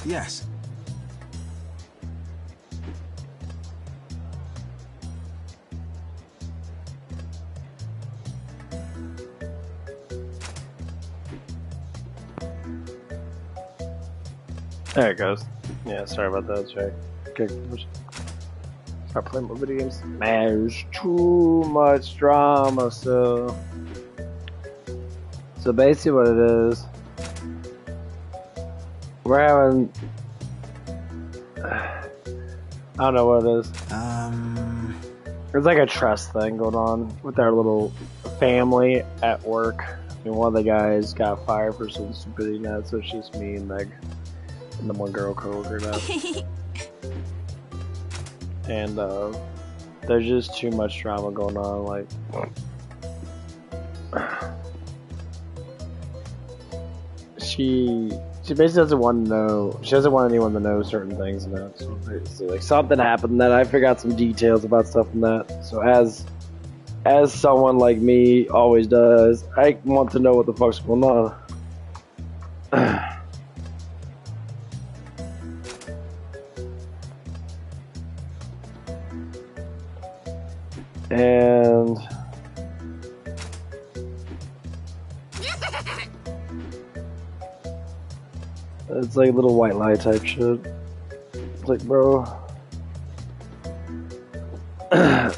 Yes. There it goes. Yeah, sorry about that, Jay. Okay, start playing more video games. Man, there's too much drama, so basically what it is, we're having, I don't know what it is. There's like a trust thing going on with our little family at work. And one of the guys got fired for some stupidity now, so it's just me and Meg and the one girl coworker now. And there's just too much drama going on, like she basically doesn't want to know, she doesn't want anyone to know certain things and that. So basically, like, something happened that I forgot some details about stuff and that. So as someone like me always does, I want to know what the fuck's going on. And it's like little white lie type shit. It's like, bro. And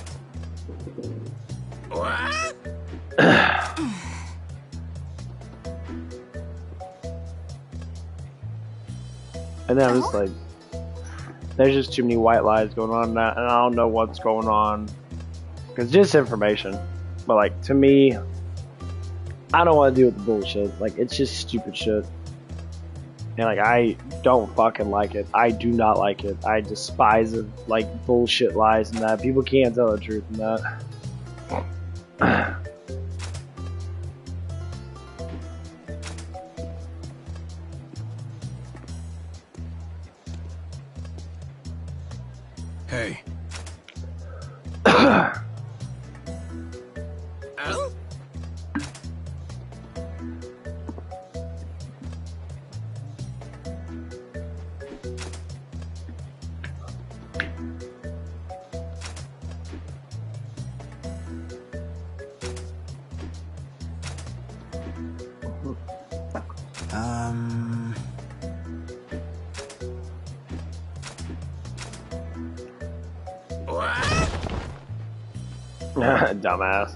then I'm just like, there's just too many white lies going on, and I don't know what's going on. Because just information. But, like, to me, I don't want to deal with the bullshit. Like, it's just stupid shit. And, like, I don't fucking like it. I do not like it. I despise it, like, bullshit lies and that. People can't tell the truth in that. Hey. Dumbass.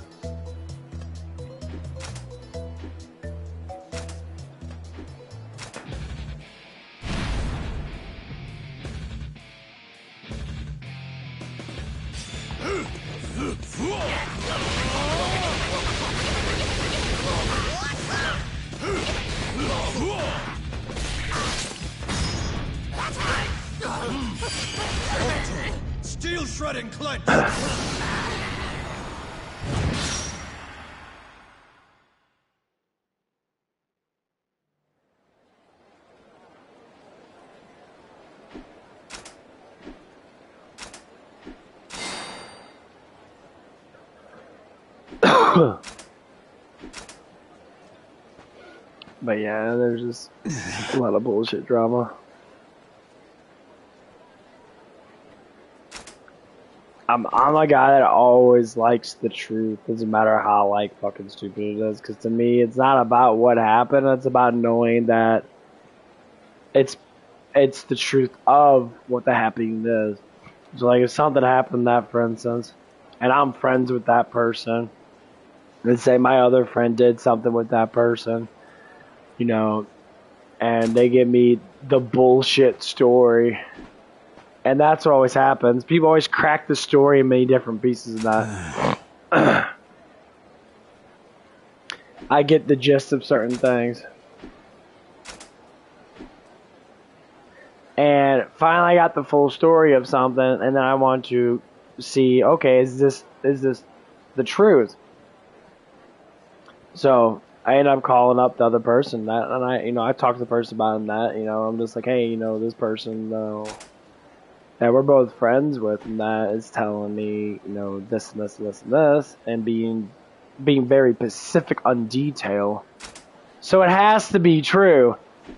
Steel shredding clench. But yeah, there's just a lot of bullshit drama. I'm a guy that always likes the truth. Doesn't matter how like fucking stupid it is. Because to me, it's not about what happened. It's about knowing that it's the truth of what the happening is. So like if something happened that, for instance, and I'm friends with that person, and say my other friend did something with that person, you know, and they give me the bullshit story. And that's what always happens. People always crack the story in many different pieces of that. I get the gist of certain things. And finally I got the full story of something, and then I want to see, okay, is this the truth? So I end up calling up the other person that, and I talk to the person about it, that, I'm just like, hey, this person, that we're both friends with, and that is telling me, this and this and this and this, and being very specific on detail. So it has to be true.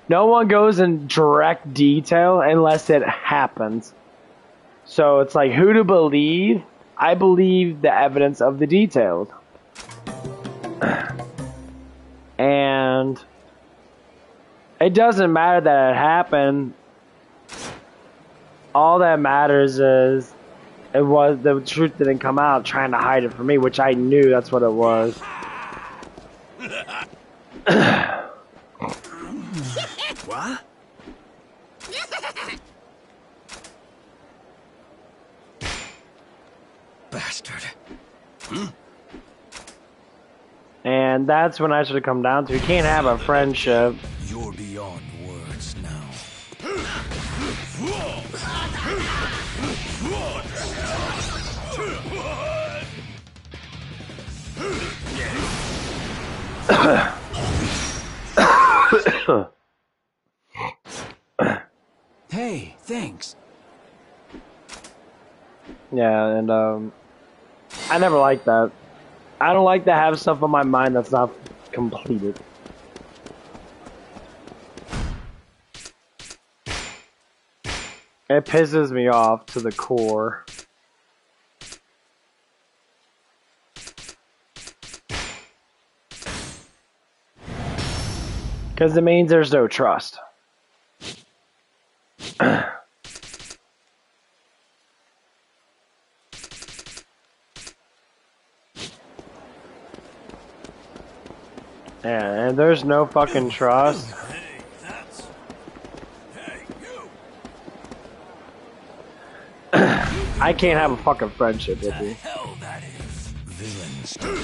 No one goes in direct detail unless it happens. So it's like, who to believe? I believe the evidence of the details. And it doesn't matter that it happened. All that matters is it was the truth didn't come out, trying to hide it from me, which I knew that's what it was. What? Bastard. And that's when I should have come down to. You can't have a friendship. You're beyond words now. Hey, thanks. Yeah, and I never liked that. I don't like to have stuff on my mind that's not completed. It pisses me off to the core. Because it means there's no trust. Yeah, and there's no fucking trust. I can't have a fucking friendship with you. Villains to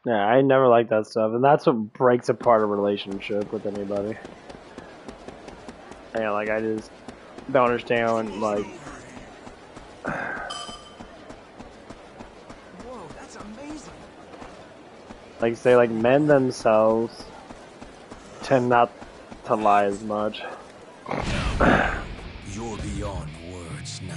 Yeah, I never liked that stuff, and that's what breaks apart a relationship with anybody. Yeah, like I just don't understand when, like. Whoa, that's amazing. Like say, like men themselves tend not to lie as much. You're beyond words now.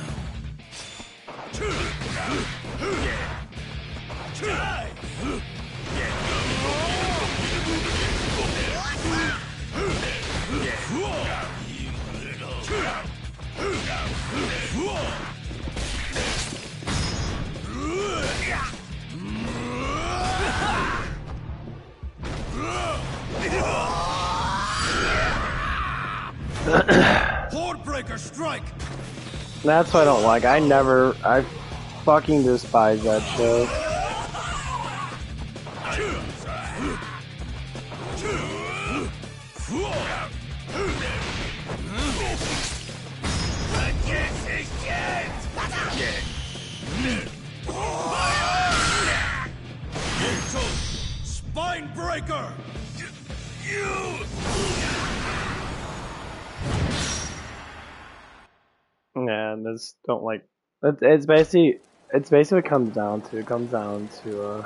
Hordebreaker strike. That's what I don't like. I fucking despise that show. Spine breaker. Yeah, and just don't like. It's basically what it comes down to. It comes down to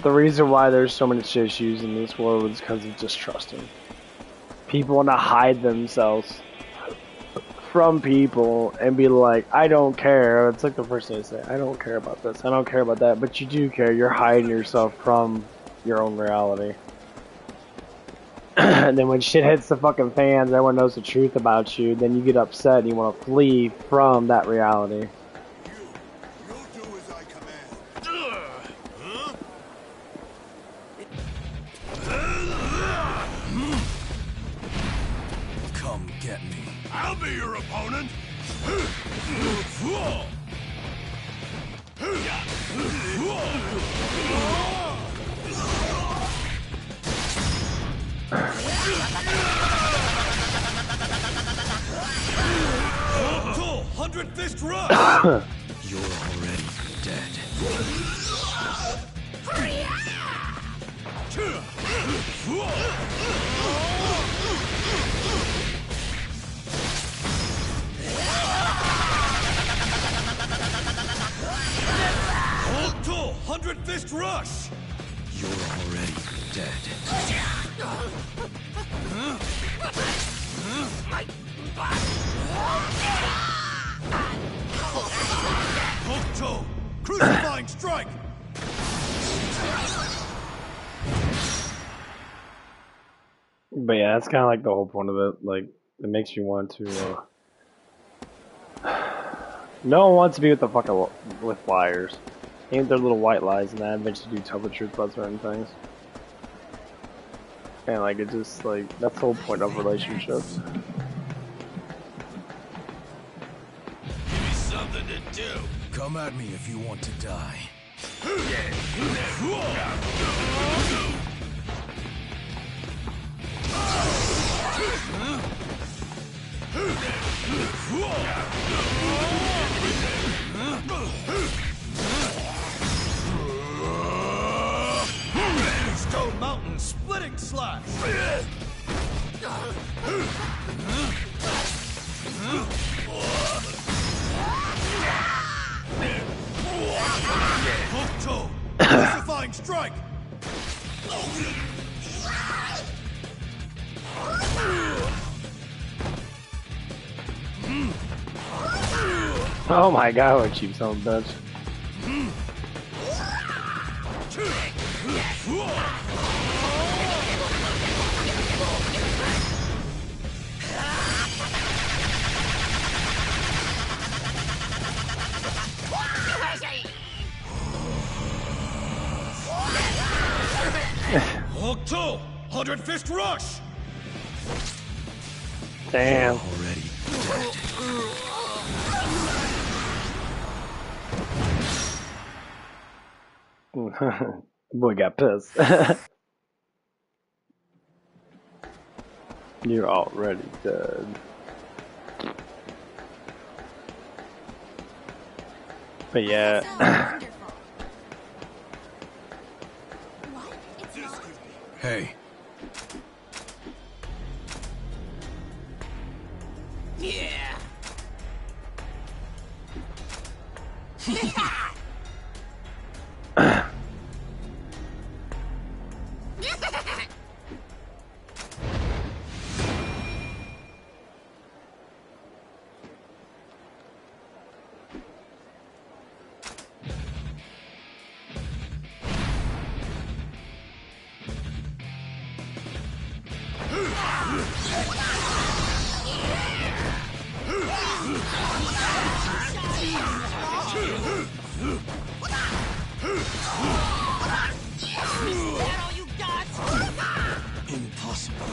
the reason why there's so many issues in this world is because of distrusting. People want to hide themselves from people and be like, I don't care. It's like the first thing they say, I don't care about this, I don't care about that, but you do care. You're hiding yourself from your own reality. And then when shit hits the fucking fans, everyone knows the truth about you, then you get upset and you want to flee from that reality. Come get me. I'll be your opponent. Full 100 fist rush. You're already dead. rush! You're already dead. Hook toe! Crucifying strike! But yeah, that's kind of like the whole point of it. Like, it makes you want to. No one wants to be with the fucking with liars. Ain't there little white lies and that makes you do tell the truth about certain things. And like it just like that's the whole point of relationships. Give me something to do! Come at me if you want to die. Stone Mountain splitting slash! Hook toe! Crucifying strike! Oh my god, what a cheap son of a bitch. Hook toe! 100 fist rush! Damn. Already Boy got pissed. You're already dead. But yeah. Hey. Yeah. Impossible.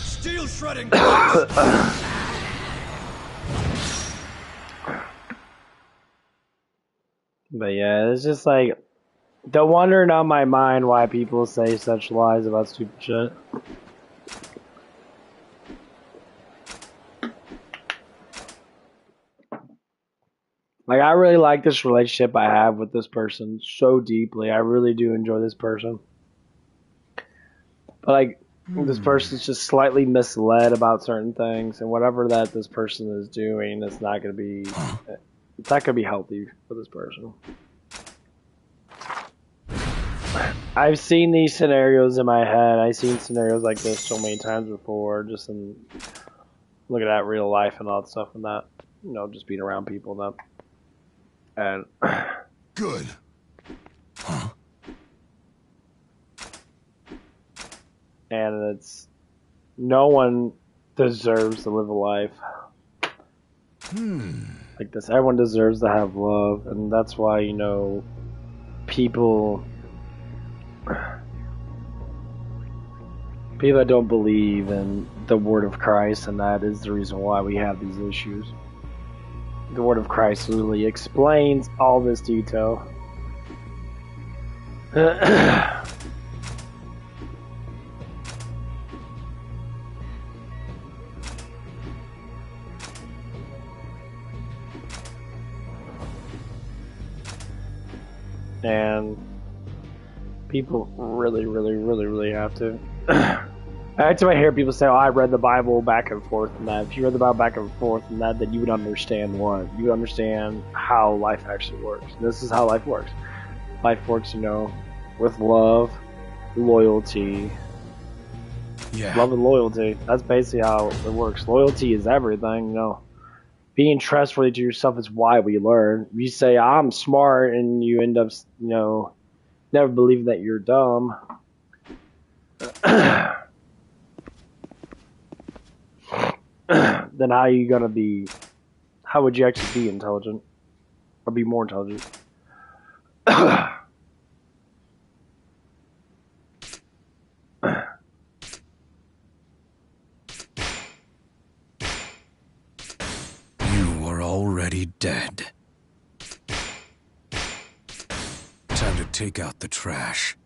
Steel shredding! But yeah, it's just like the wondering on my mind why people say such lies about stupid shit. Like I really like this relationship I have with this person so deeply. I really do enjoy this person. But like this person's just slightly misled about certain things, and whatever that this person is doing, it's not gonna be healthy for this person. I've seen these scenarios in my head. I've seen scenarios like this so many times before, just in looking at real life and all that stuff, and that, you know, just being around people and that. And Good. Huh? and it's no one deserves to live a life like this. Everyone deserves to have love, and that's why, you know, people People that don't believe in the word of Christ, and that is the reason why we have these issues. The word of Christ literally explains all this detail. And people really have to. Every time I hear people say, "Oh, I read the Bible back and forth," and that, if you read the Bible back and forth and that, then you would understand what? You would understand how life actually works. This is how life works. Life works, you know, with love, loyalty. Yeah. Love and loyalty. That's basically how it works. Loyalty is everything, you know. Being trustworthy to yourself is why we learn. If you say, "I'm smart," and you end up, you know, never believing that you're dumb. Then how are you gonna be? How would you actually be intelligent, or be more intelligent? You are already dead. Time to take out the trash.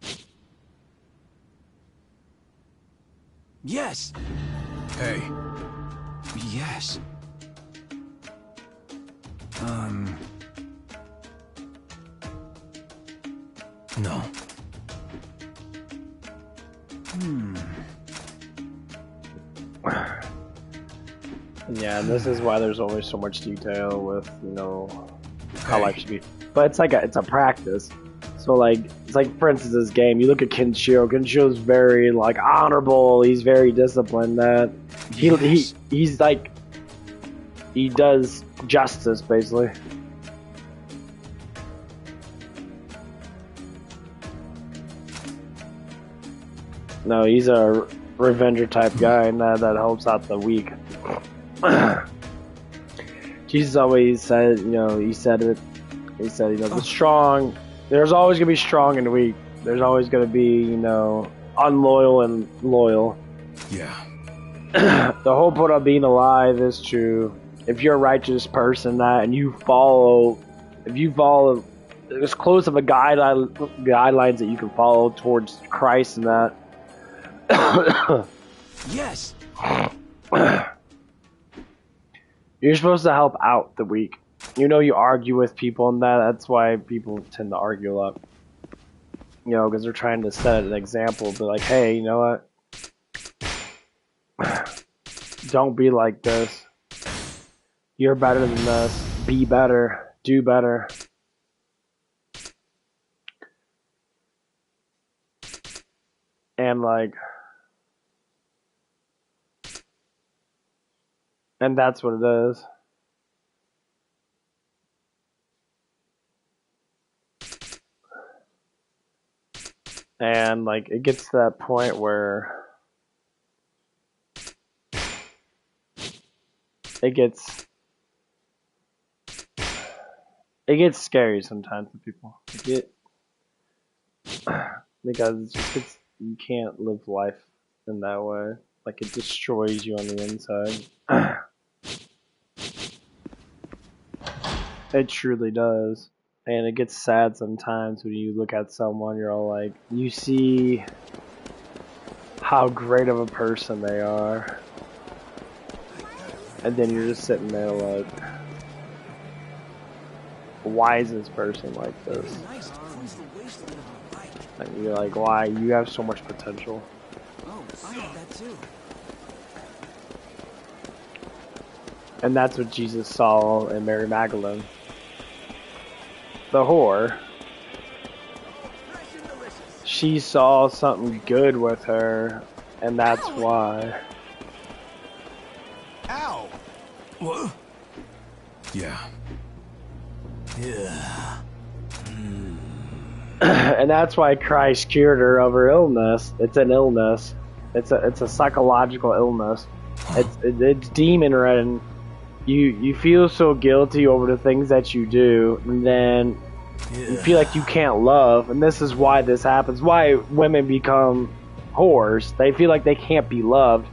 Yes! Hey, Yes. no. Yeah, and this is why there's always so much detail with, you know, how Hey. life should be. But it's like it's a practice. So like it's like, for instance, this game. You look at Kenshiro. Kenshiro's very like honorable. He's very disciplined. That Yes. he's like he does justice basically. No, he's a revenger type guy, and that helps out the weak. Jesus always said, you know, he said, you know, the strong, there's always going to be strong and weak. There's always going to be, you know, unloyal and loyal. Yeah. The whole point of being alive is true. If you're a righteous person, that, and you follow, if you follow as close of a guidelines that you can follow towards Christ and that, Yes! you're supposed to help out the weak. You know, you argue with people and that's why people tend to argue a lot. You know, because they're trying to set an example. Be like, hey, you know what? Don't be like this. You're better than this. Be better. Do better. And like... And that's what it is. And like it gets to that point where it gets scary sometimes for people. Because you can't live life in that way. Like it destroys you on the inside. It truly does. And it gets sad sometimes when you look at someone, you're all like, you see how great of a person they are. And then you're just sitting there like, why is this person like this? And you're like, why? You have so much potential. Oh, I have that too. And that's what Jesus saw in Mary Magdalene. The whore, she saw something good with her, and that's why. Ow! What? Yeah. Yeah. And that's why Christ cured her of her illness. It's an illness. It's a psychological illness. It's demon ridden. You feel so guilty over the things that you do, and then you feel like you can't love, and this is why this happens. Why women become whores. They feel like they can't be loved.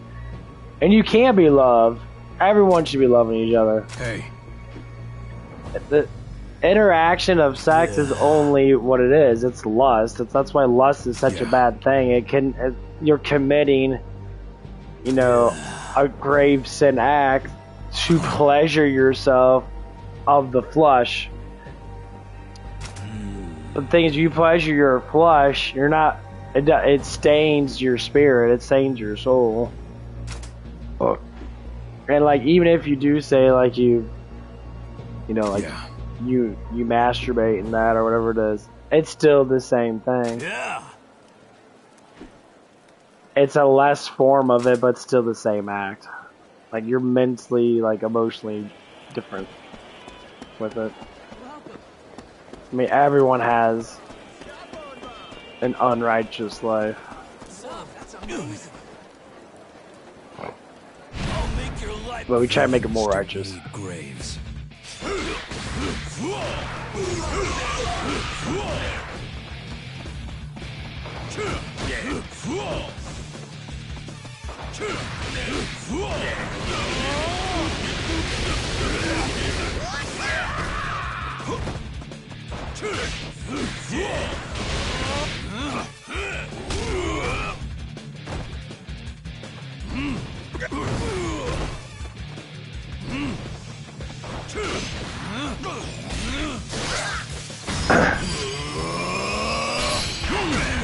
And you can be loved. Everyone should be loving each other. Hey. The interaction of sex is only what it is. It's lust. That's why lust is such a bad thing. You're committing, you know, a grave sin act to pleasure yourself of the flesh. The thing is, you pleasure your flesh, you're not. It stains your spirit. It stains your soul. And like, even if you do say like you know, like you masturbate and that or whatever it is, it's still the same thing. Yeah. It's a less form of it, but still the same act. Like, you're mentally, like, emotionally different with it. I mean, everyone has an unrighteous life. But we try to make it more righteous. Graves.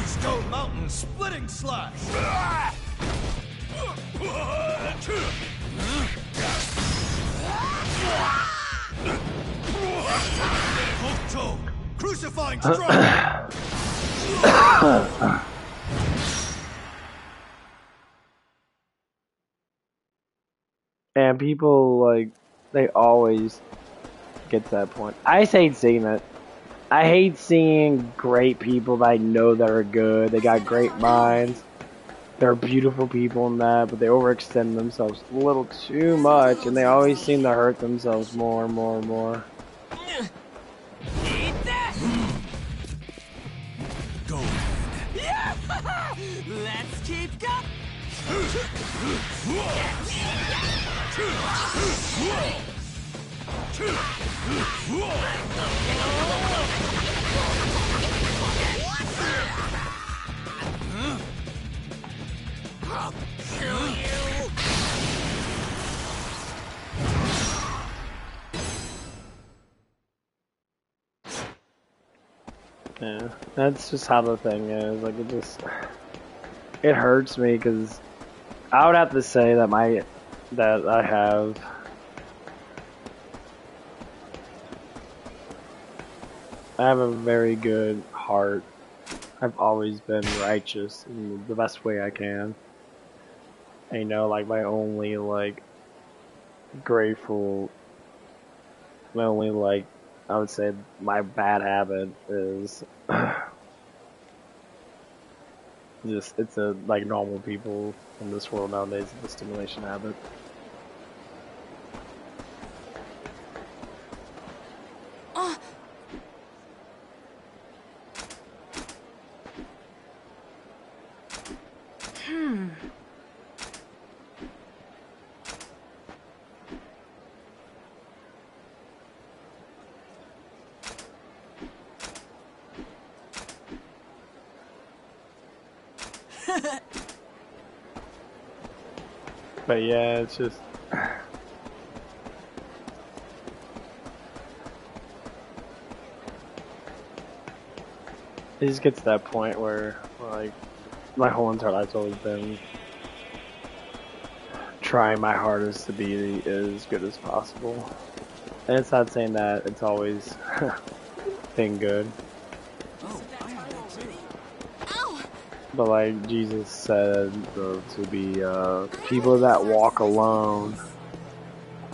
Stone Mountain splitting slash. Hook toe, crucifying strike. And people, like, they always get to that point. I hate seeing it. I hate seeing great people that I know that are good. They got great minds. They're beautiful people in that, but they overextend themselves a little too much, and they always seem to hurt themselves more and more and more. Eat that! Go. Let's keep going! I'll kill you. Yeah, that's just how the thing is. Like, it hurts me because I would have to say that I have a very good heart. I've always been righteous in the best way I can. And, you know, like, my only, like, I would say my bad habit is it's like normal people in this world nowadays, the stimulation habit. But yeah, it's just it just gets to that point where, like, my whole entire life's always been trying my hardest to be as good as possible. And it's not saying that it's always been good. But like Jesus said, to be people that walk alone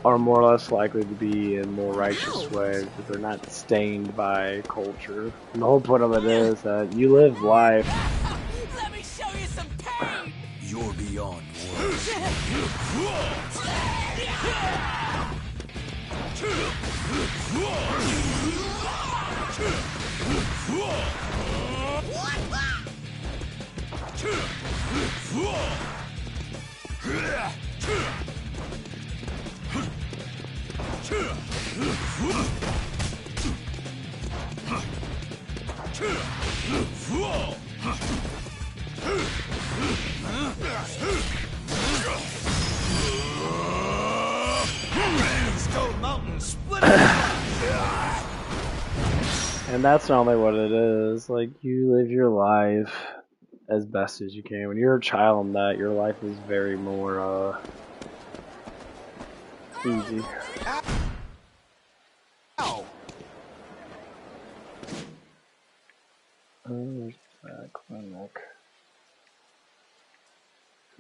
are more or less likely to be in more righteous ways because they're not stained by culture. And the whole point of it is that you live life. Let me show you some pain! You're beyond words. Stone Mountain split. And that's normally what it is. Like, you live your life as best as you can. When you're a child in that, your life is very more, easy. Ow! There's that clinic.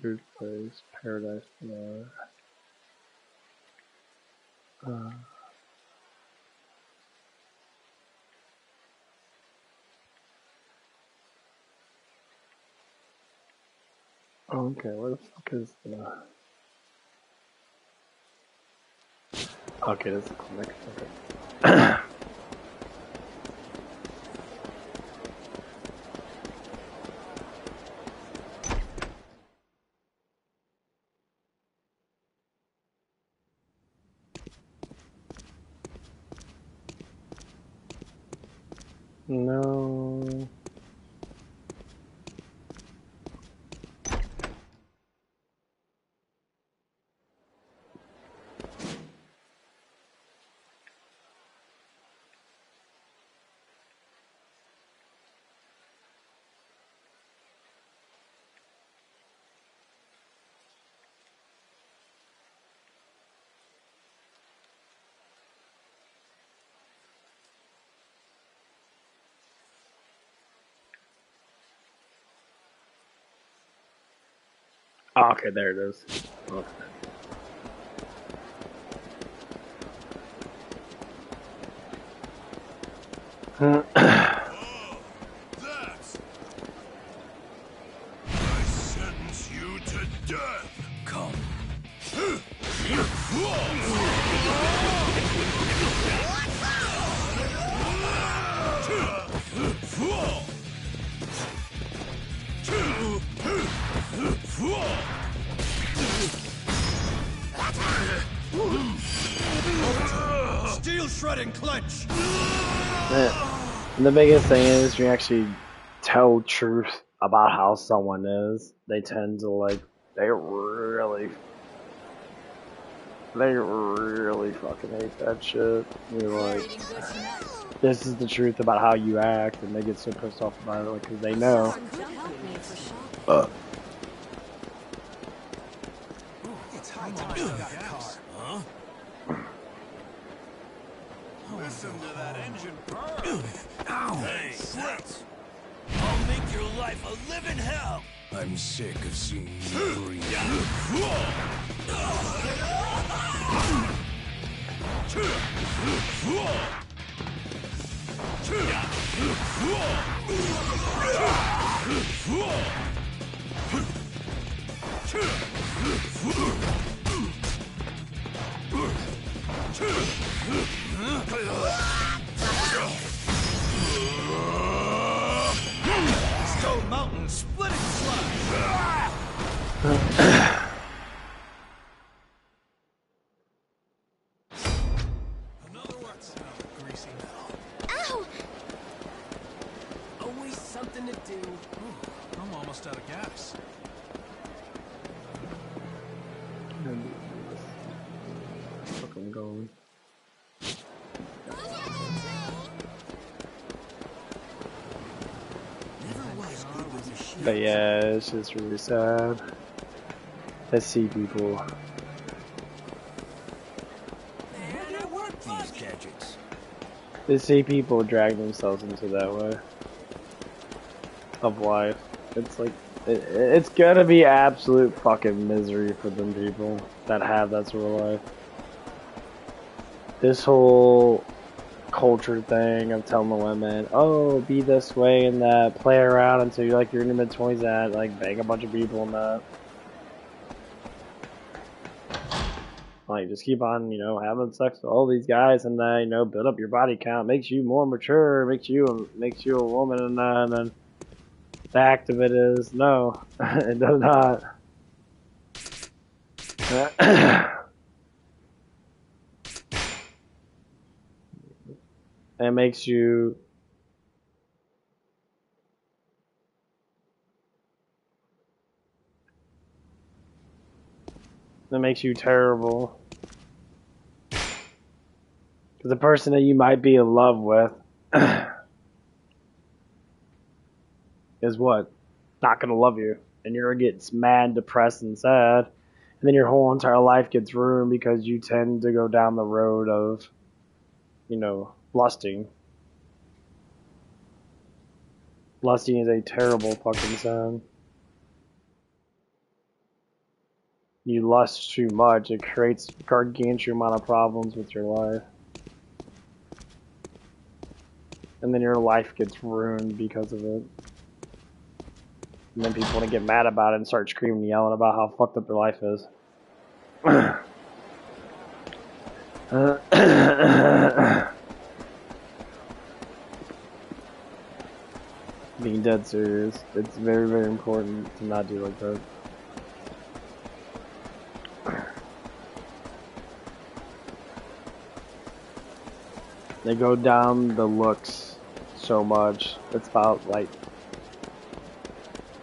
Food place, Paradise Bar. Okay, where the fuck is the... Okay, that's the clinic. Okay. No. Oh, okay, there it is. Okay. That's... I sentence you to death. Come. Steel shredding clench. And the biggest thing is you actually tell truth about how someone is. They tend to like, they really fucking hate that shit. You're like, this is the truth about how you act, and they get so pissed off about it, like, because they know. It's high time you got a car. Huh? Listen to that engine purr. Ow! Hey, That's... I'll make your life a living hell. I'm sick of seeing you breathe. Stone Mountain splitting slide. Another one. Greasy metal. Ow! Always something to do. I'm almost out of gas. Fuck, I'm going. But yeah, it's just really sad. I see people. These gadgets. To see people drag themselves into that way of life. It's like, it's gonna be absolute fucking misery for them people that have that sort of life. This whole culture thing of telling the women, oh, be this way and that, play around until you're like you're in your mid-20s and like bang a bunch of people and that. Like, just keep on, you know, having sex with all these guys and that, you know, build up your body count, makes you more mature, makes you a woman and that, and then The act of it is no, it does not. It makes you terrible. Because the person that you might be in love with is what? Not gonna love you. And you're gonna get mad, depressed, and sad. And then your whole entire life gets ruined because you tend to go down the road of, lusting. Lusting is a terrible fucking sin. You lust too much, it creates a gargantuan amount of problems with your life. And then your life gets ruined because of it. And then people want to get mad about it and start screaming and yelling about how fucked up their life is. Being dead serious. It's very, very important to not do like that. They go down the looks so much. It's about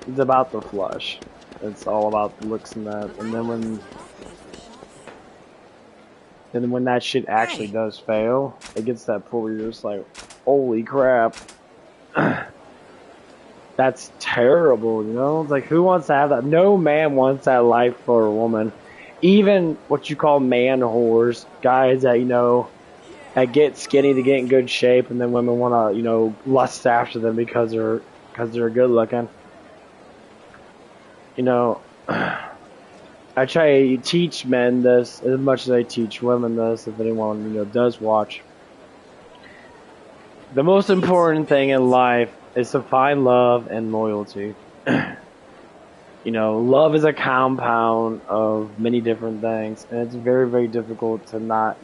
it's about the flush. It's all about the looks and that. And then when that shit actually does fail, it gets to that point where you're just like, holy crap. That's terrible, It's like, who wants to have that? No man wants that life for a woman. Even what you call man whores, guys that, that get skinny to get in good shape, and then women want to, lust after them because they're good looking. I try to teach men this as much as I teach women this, if anyone, does watch. The most important thing in life is to find love and loyalty. Love is a compound of many different things, and it's very, very difficult to not,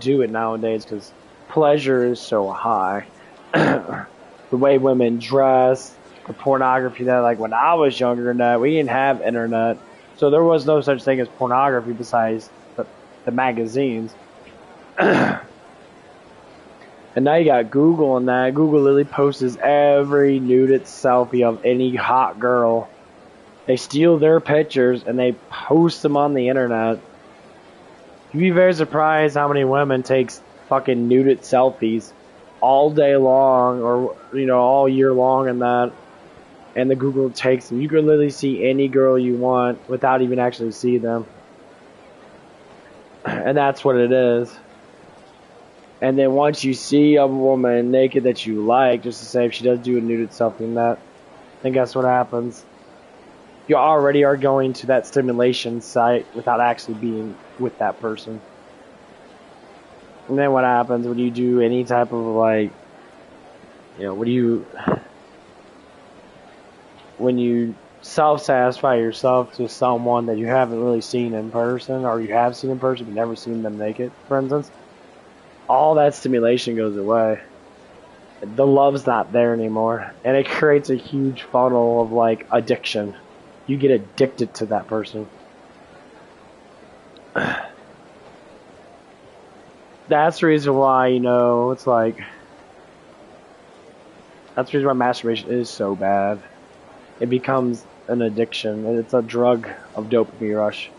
do it nowadays because pleasure is so high. The way women dress, the pornography that, like, when I was younger than that, we didn't have internet, so there was no such thing as pornography besides the magazines. And now you got Google and that. Google literally posts every nuded selfie of any hot girl. They steal their pictures and they post them on the internet. You'd be very surprised how many women takes fucking nuded selfies all day long, or all year long, and that. And the Google takes them. You can literally see any girl you want without even actually see them. And that's what it is. And then once you see a woman naked that you like, just to say if she does do a nuded selfie and that, then guess what happens? You already are going to that stimulation site without actually being with that person. And then what happens when you do any type of when you self-satisfy yourself to someone that you haven't really seen in person, or you have seen in person but never seen them naked, for instance, all that stimulation goes away. The love's not there anymore, and it creates a huge funnel of addiction. You get addicted to that person. That's the reason why, it's that's the reason why masturbation is so bad. It becomes an addiction. It's a drug of dopamine rush.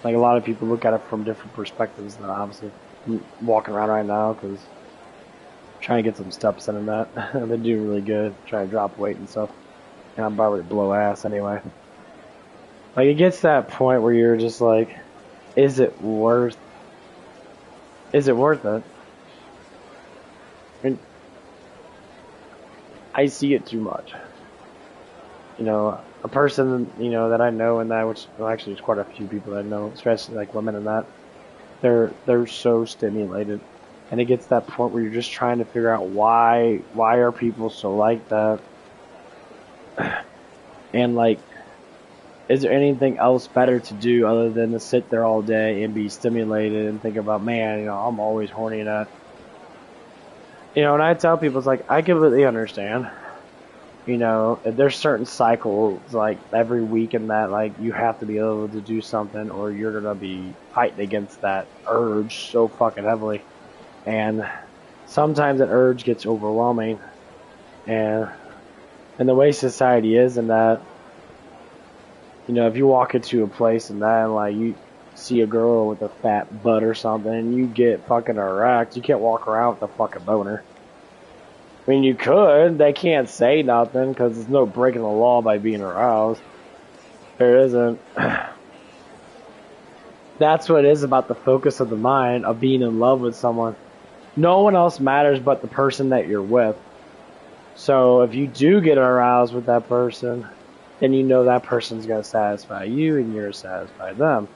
Like, a lot of people look at it from different perspectives than obviously I'm walking around right now because I'm trying to get some steps in and that. I've been doing really good, trying to drop weight and stuff. And I'm about to blow ass anyway. Like, it gets to that point where you're just like, is it worth it? I mean, I see it too much. A person, that I know and that, which, well, actually there's quite a few people that I know, especially like women and that, they're so stimulated. And it gets to that point where you're just trying to figure out why are people so like that? And is there anything else better to do other than to sit there all day and be stimulated and think about, man, I'm always horny and that. And I tell people, it's like, I completely understand. You know, there's certain cycles, like every week in that, like you have to be able to do something or you're gonna be fighting against that urge so fucking heavily. And sometimes that urge gets overwhelming. And the way society is in that, you know, if you walk into a place and that, like, you see a girl with a fat butt or something, and you get fucking erect, you can't walk around with a fucking boner. I mean, you could. They can't say nothing because there's no breaking the law by being aroused. There isn't. That's what it is about the focus of the mind, of being in love with someone. No one else matters but the person that you're with. So if you do get aroused with that person, then you know that person's going to satisfy you and you're satisfy them.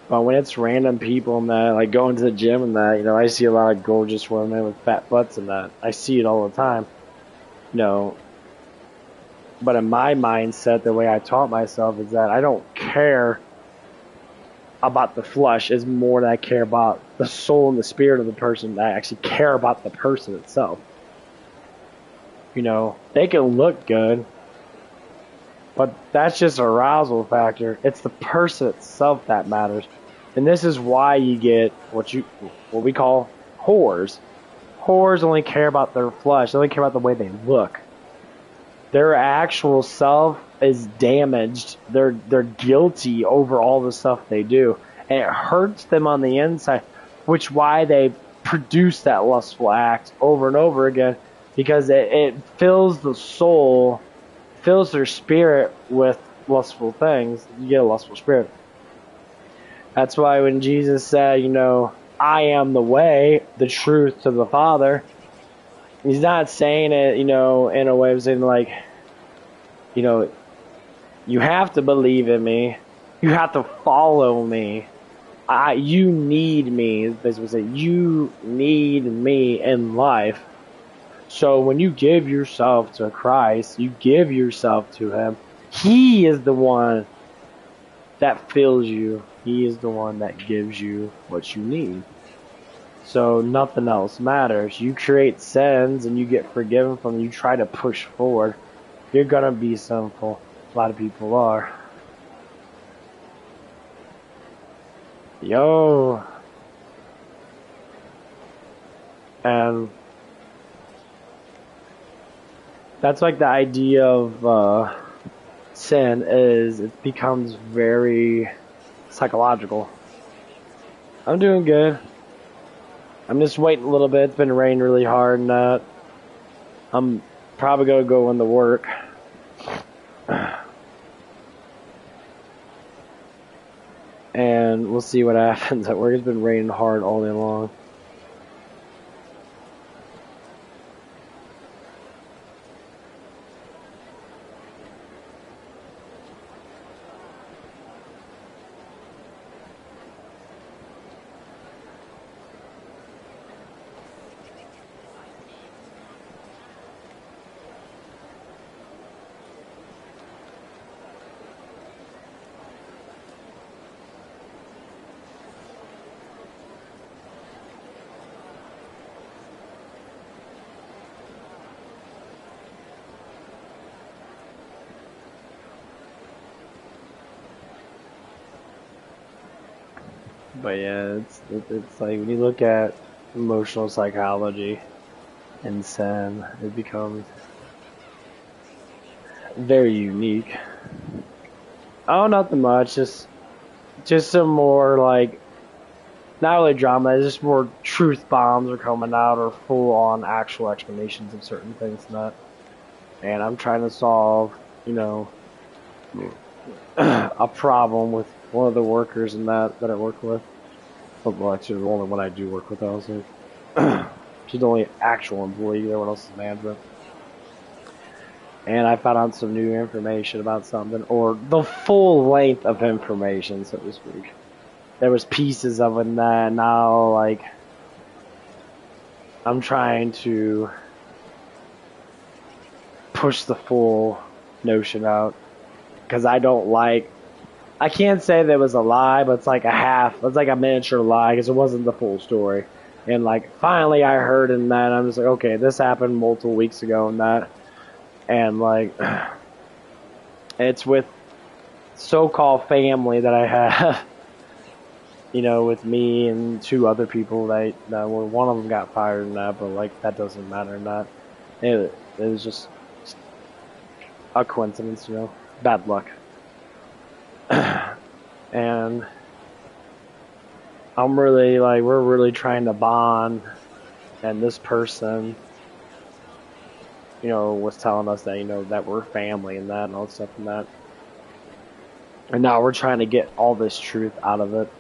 But when it's random people and that, like going to the gym and that, you know, I see a lot of gorgeous women with fat butts and that. I see it all the time. You know, but in my mindset, the way I taught myself is that I don't care about the flesh as more than I care about the soul and the spirit of the person. I actually care about the person itself. You know, they can look good, but that's just an arousal factor. It's the person itself that matters. And this is why you get what we call whores. Whores only care about their flesh. They only care about the way they look. Their actual self is damaged. They're guilty over all the stuff they do. And it hurts them on the inside, which why they produce that lustful act over and over again, because it fills the soul, fills their spirit with lustful things. You get a lustful spirit. That's why when Jesus said, you know, I am the way, the truth to the Father, he's not saying it, you know, in a way of saying like, you know, you have to believe in me. You have to follow me. You need me. Basically say, you need me in life. So when you give yourself to Christ, you give yourself to him. He is the one that fills you. He is the one that gives you what you need. So nothing else matters. You create sins and you get forgiven from them. You try to push forward. You're going to be sinful. A lot of people are. Yo. And that's like the idea of sin is it becomes very psychological. I'm doing good. I'm just waiting a little bit. It's been raining really hard and that. I'm probably going to go into work. And we'll see what happens at work. It's been raining hard all day long. But yeah, it's like when you look at emotional psychology and sin, it becomes very unique. Oh, nothing much. Just some more like not really drama. It's just more truth bombs are coming out or full on actual explanations of certain things and that. And I'm trying to solve, you know, a problem with one of the workers and that I work with. Well, actually, the only one I do work with, I was like, she's the only actual employee. Everyone else is management. And I found out some new information about something, or the full length of information, so to speak. There was pieces of it, and that now, like, I'm trying to push the full notion out, because I don't like. I can't say there was a lie, but it's like it's like a miniature lie, because it wasn't the full story. And like, finally I heard in that, I'm just like, okay, this happened multiple weeks ago and that. And like, it's with so-called family that I have, you know, with me and two other people that were, one of them got fired and that, but like that doesn't matter and that. It was just a coincidence, you know, bad luck. And I'm really like, we're really trying to bond, and this person, you know, was telling us that, you know, that we're family and that and all that stuff and that. And now we're trying to get all this truth out of it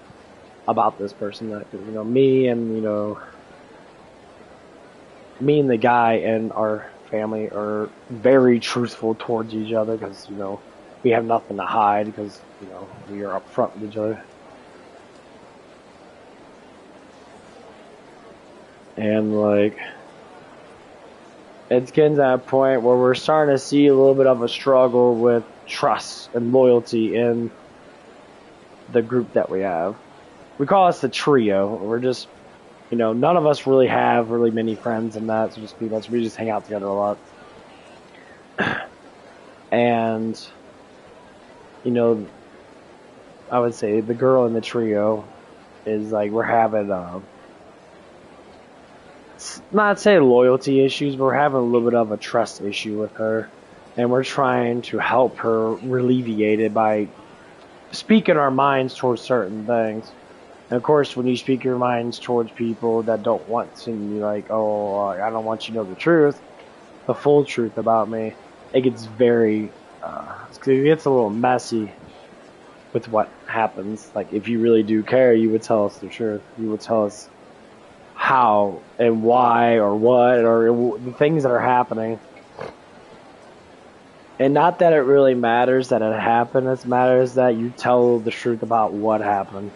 about this person that, you know, me and the guy and our family are very truthful towards each other because, you know, we have nothing to hide because, you know, we are upfront with each other. And like, it's getting to that point where we're starting to see a little bit of a struggle with trust and loyalty in the group that we have. We call us the trio. We're just, you know, none of us really have really many friends and that, so just pretty much we just hang out together a lot. And, you know, I would say the girl in the trio is like, we're having, not say loyalty issues, but we're having a little bit of a trust issue with her. And we're trying to help her alleviate it by speaking our minds towards certain things. And of course, when you speak your minds towards people that don't want to, you're like, oh, I don't want you to know the truth, the full truth about me, it gets very, it gets a little messy with what happens. Like, if you really do care, you would tell us the truth. You would tell us how and why or what or the things that are happening. And not that it really matters that it happened, it matters that you tell the truth about what happened.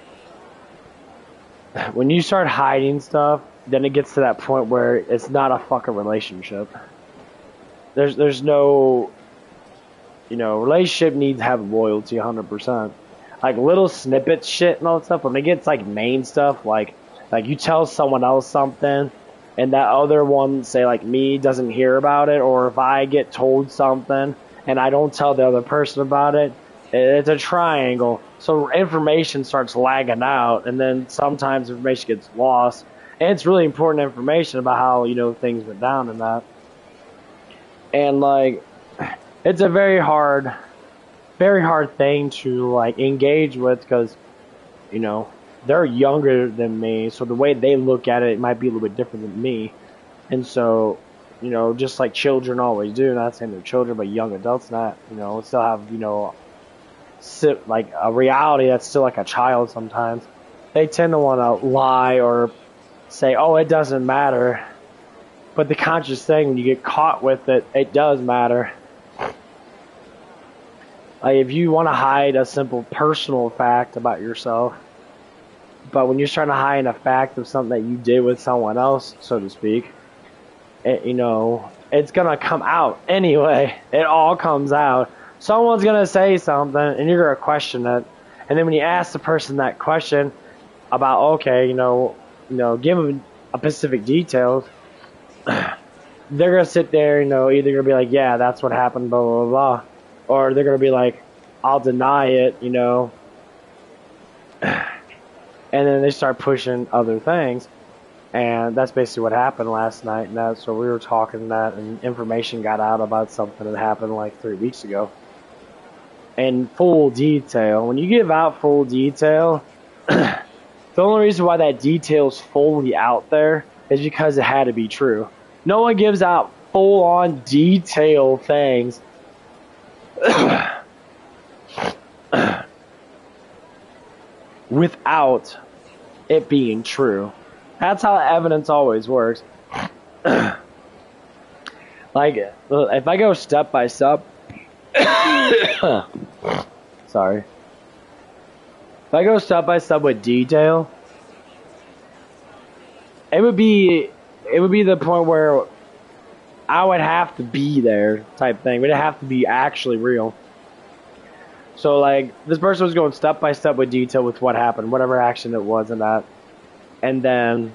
When you start hiding stuff, then it gets to that point where it's not a fucking relationship. There's no, you know, relationship needs to have loyalty 100%. Like little snippet shit and all that stuff, when it gets like main stuff, like you tell someone else something and that other one, say like me, doesn't hear about it, or if I get told something and I don't tell the other person about it, it's a triangle. So information starts lagging out, and then sometimes information gets lost. And it's really important information about how, you know, things went down and that. And like, it's a very hard thing to like engage with because, you know, they're younger than me, so the way they look at it might be a little bit different than me. And so, you know, just like children always do, not saying they're children, but young adults not, you know, still have, you know, like a reality that's still like a child sometimes. They tend to want to lie or say, oh, it doesn't matter. But the conscious thing, when you get caught with it, it does matter. Like if you want to hide a simple personal fact about yourself, but when you're trying to hide a fact of something that you did with someone else, so to speak, it, you know, it's going to come out anyway. It all comes out. Someone's going to say something, and you're going to question it. And then when you ask the person that question about, okay, you know, give them a specific details, they're going to sit there, you know, either going to be like, yeah, that's what happened, blah, blah, blah. Or they're going to be like, I'll deny it, you know. And then they start pushing other things. And that's basically what happened last night. And that's so we were talking that, and information got out about something that happened like 3 weeks ago. In full detail. When you give out full detail, the only reason why that detail's fully out there is because it had to be true. No one gives out full-on detail things without it being true. That's how evidence always works. Like, if I go step by step, sorry. If I go step by step with detail, it would be the point where I would have to be there type thing. It would have to be actually real. So like, this person was going step by step with detail with what happened, whatever action it was and that. And then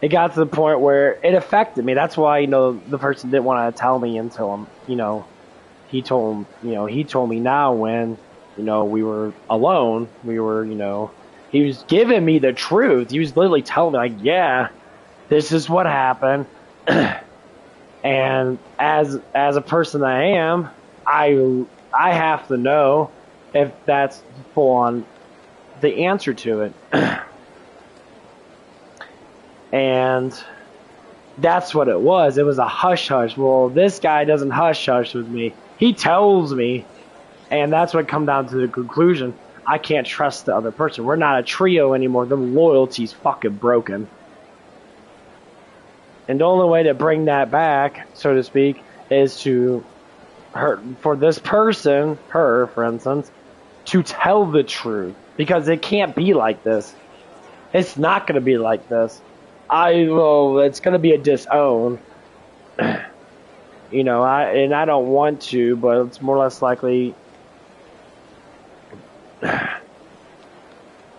it got to the point where it affected me. That's why, the person didn't want to tell me until, he told me now when, we were alone, we were, he was giving me the truth. He was literally telling me, like, yeah, this is what happened. And as a person that I am, I have to know if that's full on the answer to it. And that's what it was. It was a hush-hush. Well, this guy doesn't hush-hush with me. He tells me, and that's what come down to the conclusion. I can't trust the other person. We're not a trio anymore. The loyalty's fucking broken. And the only way to bring that back, so to speak, is for this person, her, for instance, to tell the truth. Because it can't be like this. It's not going to be like this. It's going to be a disown. I don't want to, but it's more or less likely.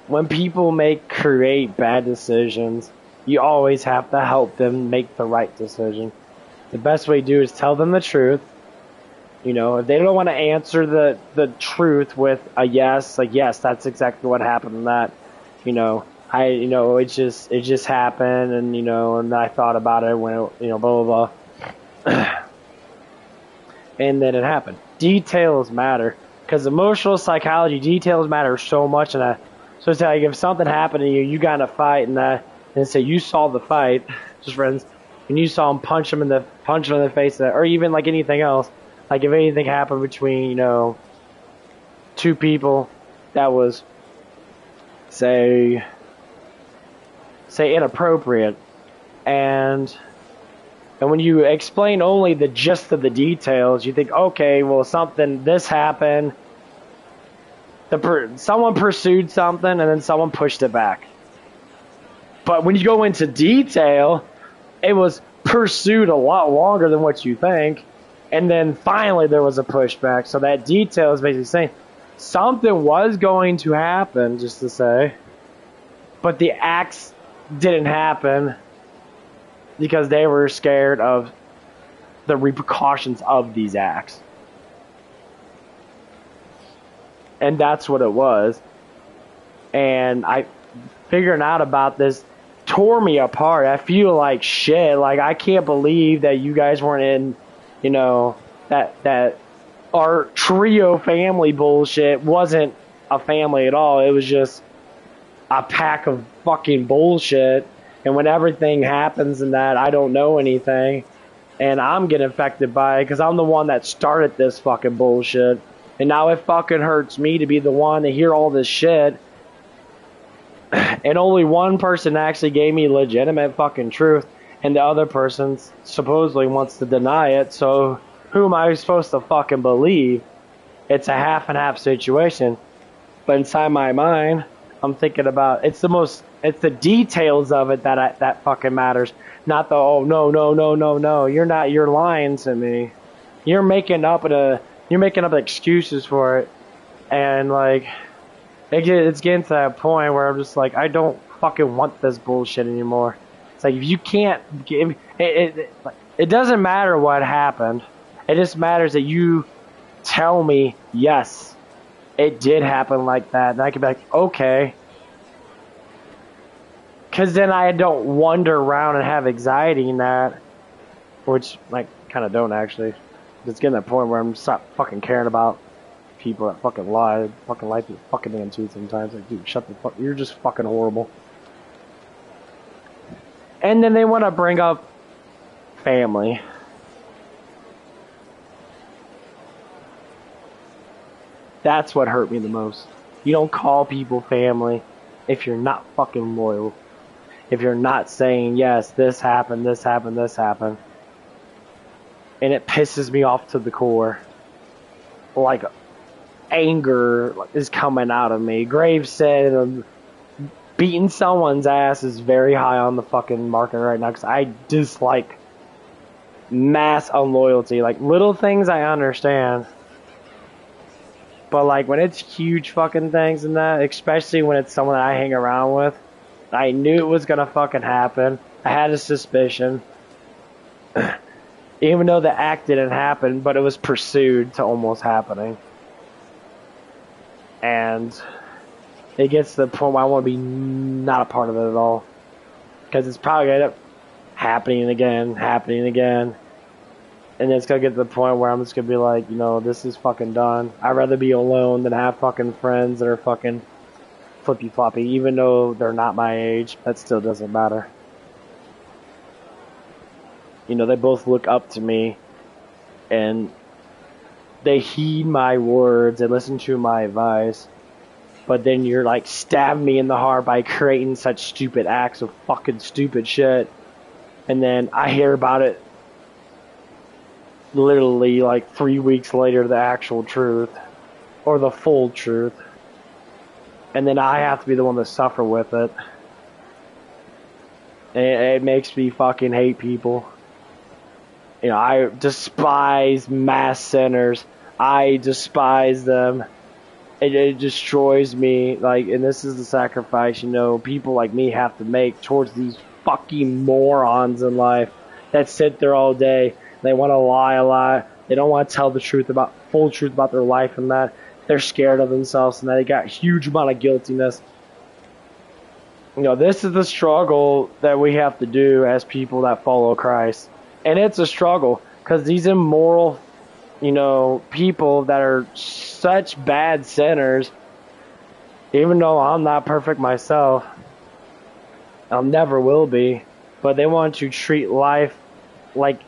When people create bad decisions, you always have to help them make the right decision. The best way to do is tell them the truth. If they don't want to answer the truth with a yes, like, yes, that's exactly what happened and that, it just happened, and, and I thought about it when, blah, blah, blah. And then it happened. Details matter, because emotional psychology, details matter so much. So it's like, if something happened to you, you got in a fight, and say you saw the fight, just friends, and you saw him punch him in the face, or even like anything else, like if anything happened between, two people that was, say inappropriate, and when you explain only the gist of the details, you think, okay, well, this happened, someone pursued something, and then someone pushed it back. But when you go into detail, it was pursued a lot longer than what you think, and then finally there was a pushback. So that detail is basically saying something was going to happen, just to say, but the acts didn't happen because they were scared of the repercussions of these acts. And that's what it was. And figuring out about this tore me apart. I feel like shit. Like, I can't believe that you guys weren't in, that our trio family bullshit wasn't a family at all. It was just a pack of fucking bullshit. And when everything happens and that, I don't know anything, and I'm getting affected by it because I'm the one that started this fucking bullshit. And now it fucking hurts me to be the one to hear all this shit. And only one person actually gave me legitimate fucking truth, and the other person supposedly wants to deny it. So who am I supposed to fucking believe? It's a half and half situation. But inside my mind, I'm thinking about it's the details of it that fucking matters. Not the no. You're lying to me. You're making up excuses for it, and like it's getting to that point where I'm just like, I don't fucking want this bullshit anymore. It's like, if you can't give it doesn't matter what happened. It just matters that you tell me, yes, it did happen like that, and I can be like, okay. Because then I don't wander around and have anxiety in that, which, like, kind of don't actually. It's getting to that point where I'm stop fucking caring about people that fucking lie. Fucking life is fucking damn too sometimes. Like, dude, shut the fuck. You're just fucking horrible. And then they want to bring up family. That's what hurt me the most. You don't call people family if you're not fucking loyal. If you're not saying, yes, this happened, this happened, this happened. And it pisses me off to the core. Like, anger is coming out of me. Graves said beating someone's ass is very high on the fucking market right now, because I dislike mass unloyalty. Like, little things I understand. But, like, when it's huge fucking things and that, especially when it's someone that I hang around with, I knew it was gonna fucking happen. I had a suspicion, even though the act didn't happen, but it was pursued to almost happening. And it gets to the point where I want to be not a part of it at all. Because it's probably going to end up happening again. And it's going to get to the point where I'm just going to be like, you know, this is fucking done. I'd rather be alone than have fucking friends that are fucking flippy floppy. Even though they're not my age, that still doesn't matter. You know, they both look up to me. And they heed my words and listen to my advice. But then you're like, stab me in the heart by creating such stupid acts of fucking stupid shit. And then I hear about it literally like 3 weeks later, the actual truth. Or the full truth. And then I have to be the one to suffer with it. And it makes me fucking hate people. You know, I despise mass sinners. I despise them. It destroys me, like, and this is the sacrifice, you know, people like me have to make towards these fucking morons in life that sit there all day. They want to lie a lot. They don't want to tell the truth full truth about their life, and that they're scared of themselves, and that they got a huge amount of guiltiness. You know, this is the struggle that we have to do as people that follow Christ. And it's a struggle, because these immoral, you know, people that are such bad sinners, even though I'm not perfect myself, I never will be, but they want to treat life like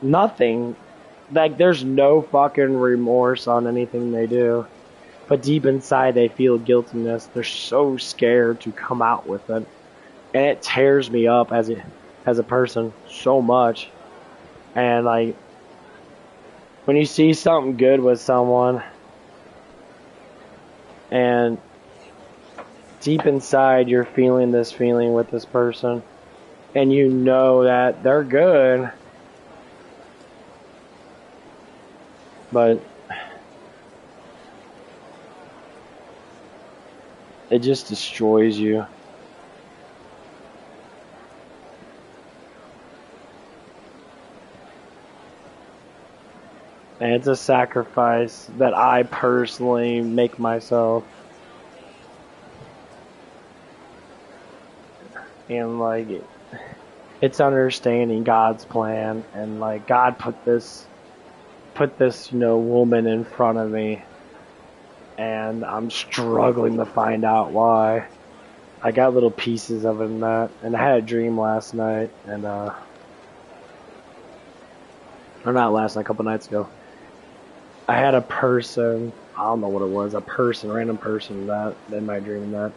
nothing, like there's no fucking remorse on anything they do, but deep inside they feel guiltiness. They're so scared to come out with it, and it tears me up as a person so much. And like, when you see something good with someone, and deep inside you're feeling this feeling with this person, and you know that they're good, but it just destroys you. And it's a sacrifice that I personally make myself. And like, it's understanding God's plan, and like God put this, you know, woman in front of me, and I'm struggling to find out why. I got little pieces of it in that, and I had a dream last night, and or not last night, a couple nights ago. I had a person, I don't know what it was, random person that in my dream that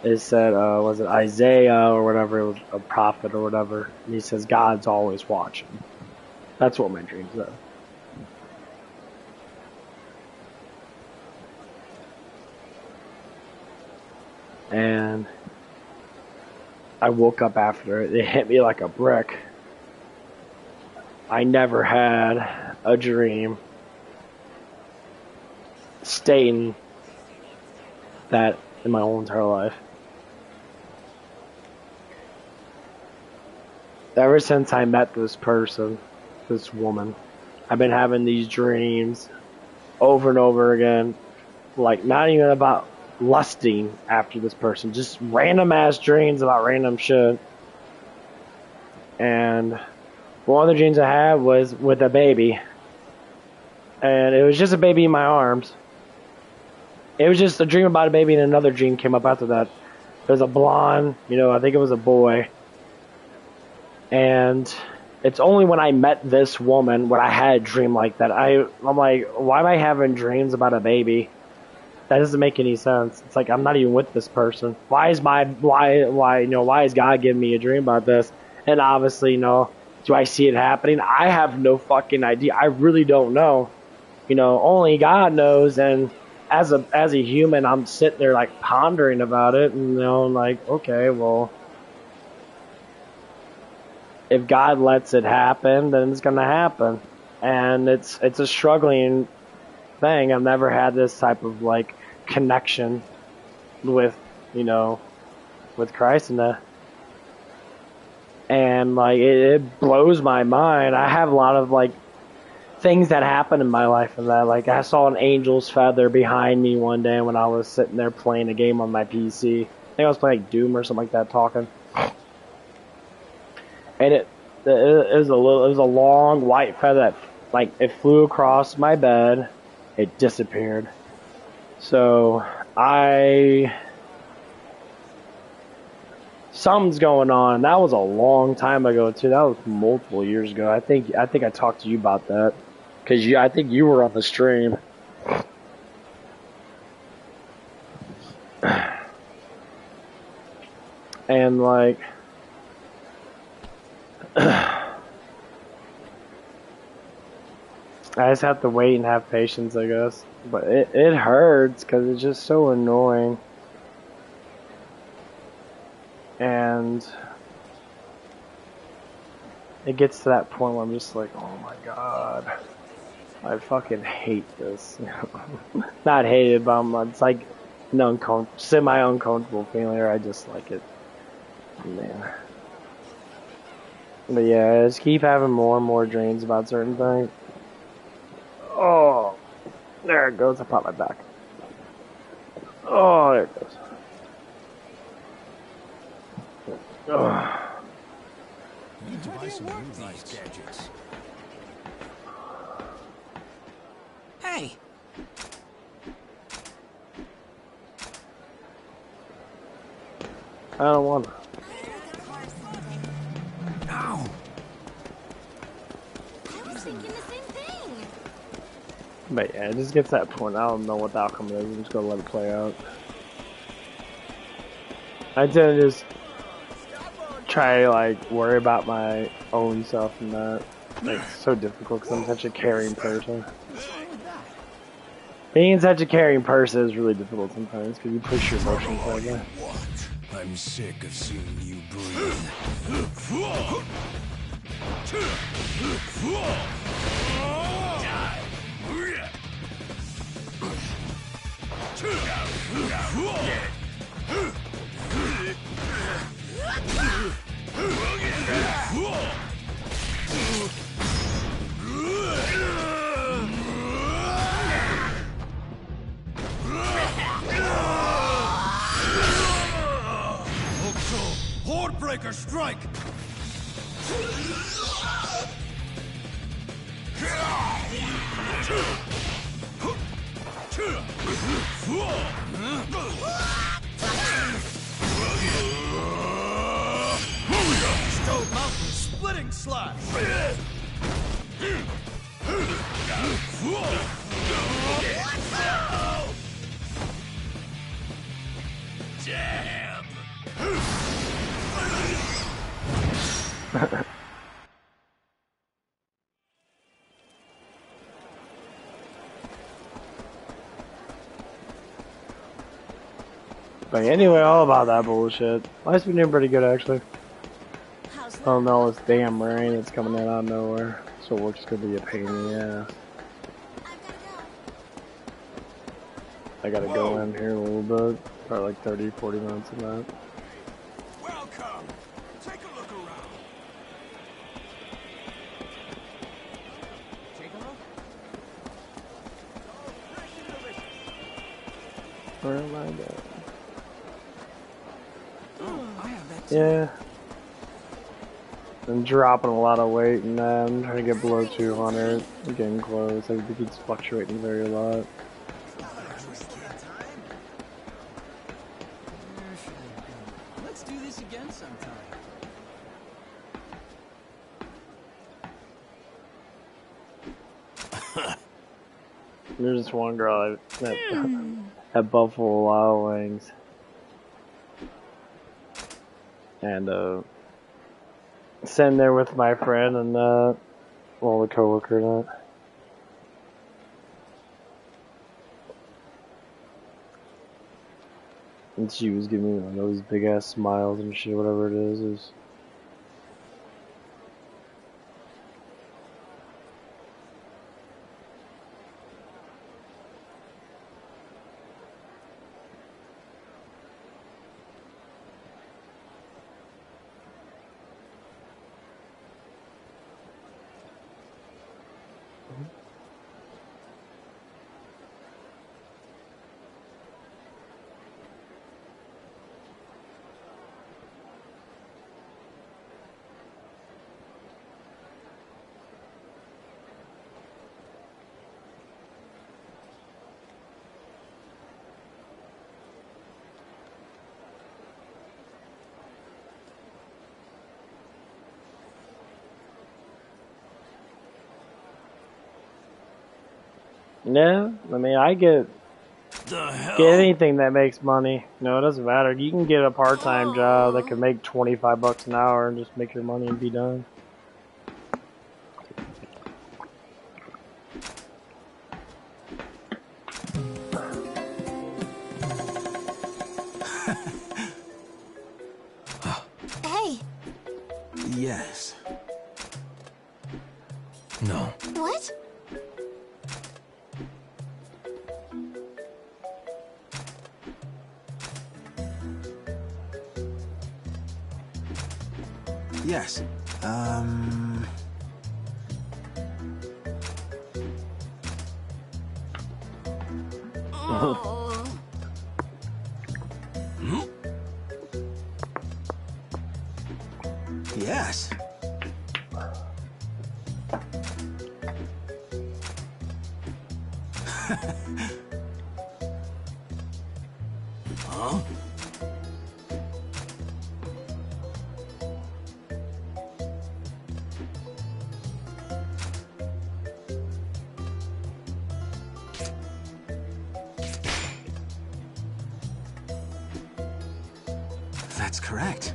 it said, was it Isaiah or whatever, it was a prophet or whatever, and he says God's always watching. That's what my dream said. And I woke up after it. It hit me like a brick. I never had a dream stating that in my whole entire life. Ever since I met this person, this woman, I've been having these dreams over and over again. Like, not even about lusting after this person, just random ass dreams about random shit. And one of the dreams I had was with a baby, and it was just a baby in my arms. It was just a dream about a baby, and another dream came up after that. There's a blonde, you know, I think it was a boy. And it's only when I met this woman when I had a dream like that. I'm like, why am I having dreams about a baby? That doesn't make any sense. It's like, I'm not even with this person. Why is God giving me a dream about this? And obviously, you know, do I see it happening? I have no fucking idea. I really don't know. You know, only God knows. And as a human, I'm sitting there like pondering about it, and you know, like, okay, well, if God lets it happen, then it's gonna happen. And it's a struggling thing. I've never had this type of like connection with, you know, with Christ, and and like it blows my mind. I have a lot of like things that happen in my life, and that like I saw an angel's feather behind me one day when I was sitting there playing a game on my PC. I think I was playing like Doom or something like that, talking, and it was a long white feather that like it flew across my bed, it disappeared. So something's going on. That was a long time ago too. That was multiple years ago. I think I talked to you about that because I think you were on the stream. And like I just have to wait and have patience, I guess. But it hurts because it's just so annoying. And it gets to that point where I'm just like, oh my god, I fucking hate this. Not hate it, but it's like an semi-uncomfortable feeling, or I just like it. Man. But yeah, I just keep having more and more dreams about certain things. Oh, there it goes. I popped my back. Oh, there it goes. Oh. Need to buy some new these gadgets. Hey, I don't want to. Ow! I was thinking the same thing. But yeah, it just gets to that point. I don't know what the outcome is. I'm just gonna let it play out. I tend to just try to like worry about my own self and that. Like, it's so difficult because I'm such a caring person. Being such a caring person is really difficult sometimes because you push your emotions like that. What? I'm sick of seeing you breathe. Hordebreaker, strike! Stone Mountain splitting slash! Damn! But anyway, all about that bullshit. Life's been doing pretty good actually. How's that? Oh no, it's damn rain that's coming in out of nowhere. So work's gonna be a pain in the ass. I've got to go. I gotta go in here a little bit. Probably like 30, 40 minutes of that. Welcome. Take a look around. take a look. Where am I going? Oh, I have that too. Yeah. I'm dropping a lot of weight and I'm trying to get below 200. I'm getting close. I think it's fluctuating very a lot. Let's do this again sometime. There's this one girl at Buffalo Wild Wings. And sitting there with my friend and well, the coworker and that. And she was giving me one of those big ass smiles and shit, whatever it is. Yeah, I mean, I get The hell? anything that makes money. No, it doesn't matter. You can get a part-time job that can make $25 an hour and just make your money and be done. Hey, Yes. No. what? Yes. Oh. Yes. Huh? That's correct.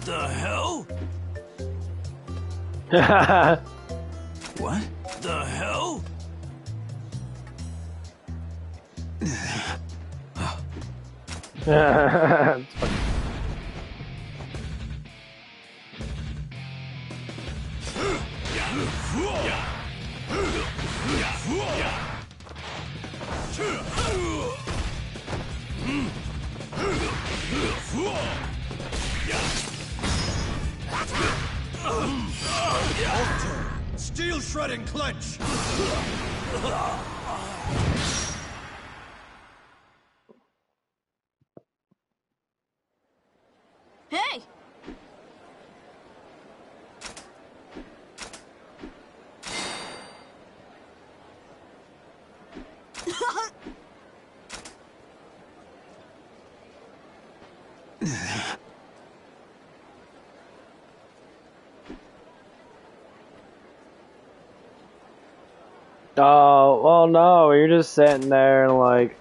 The hell? What? The hell? It's fucking- Steel shredding clench! Hey! Oh, well, no, you're just sitting there and like,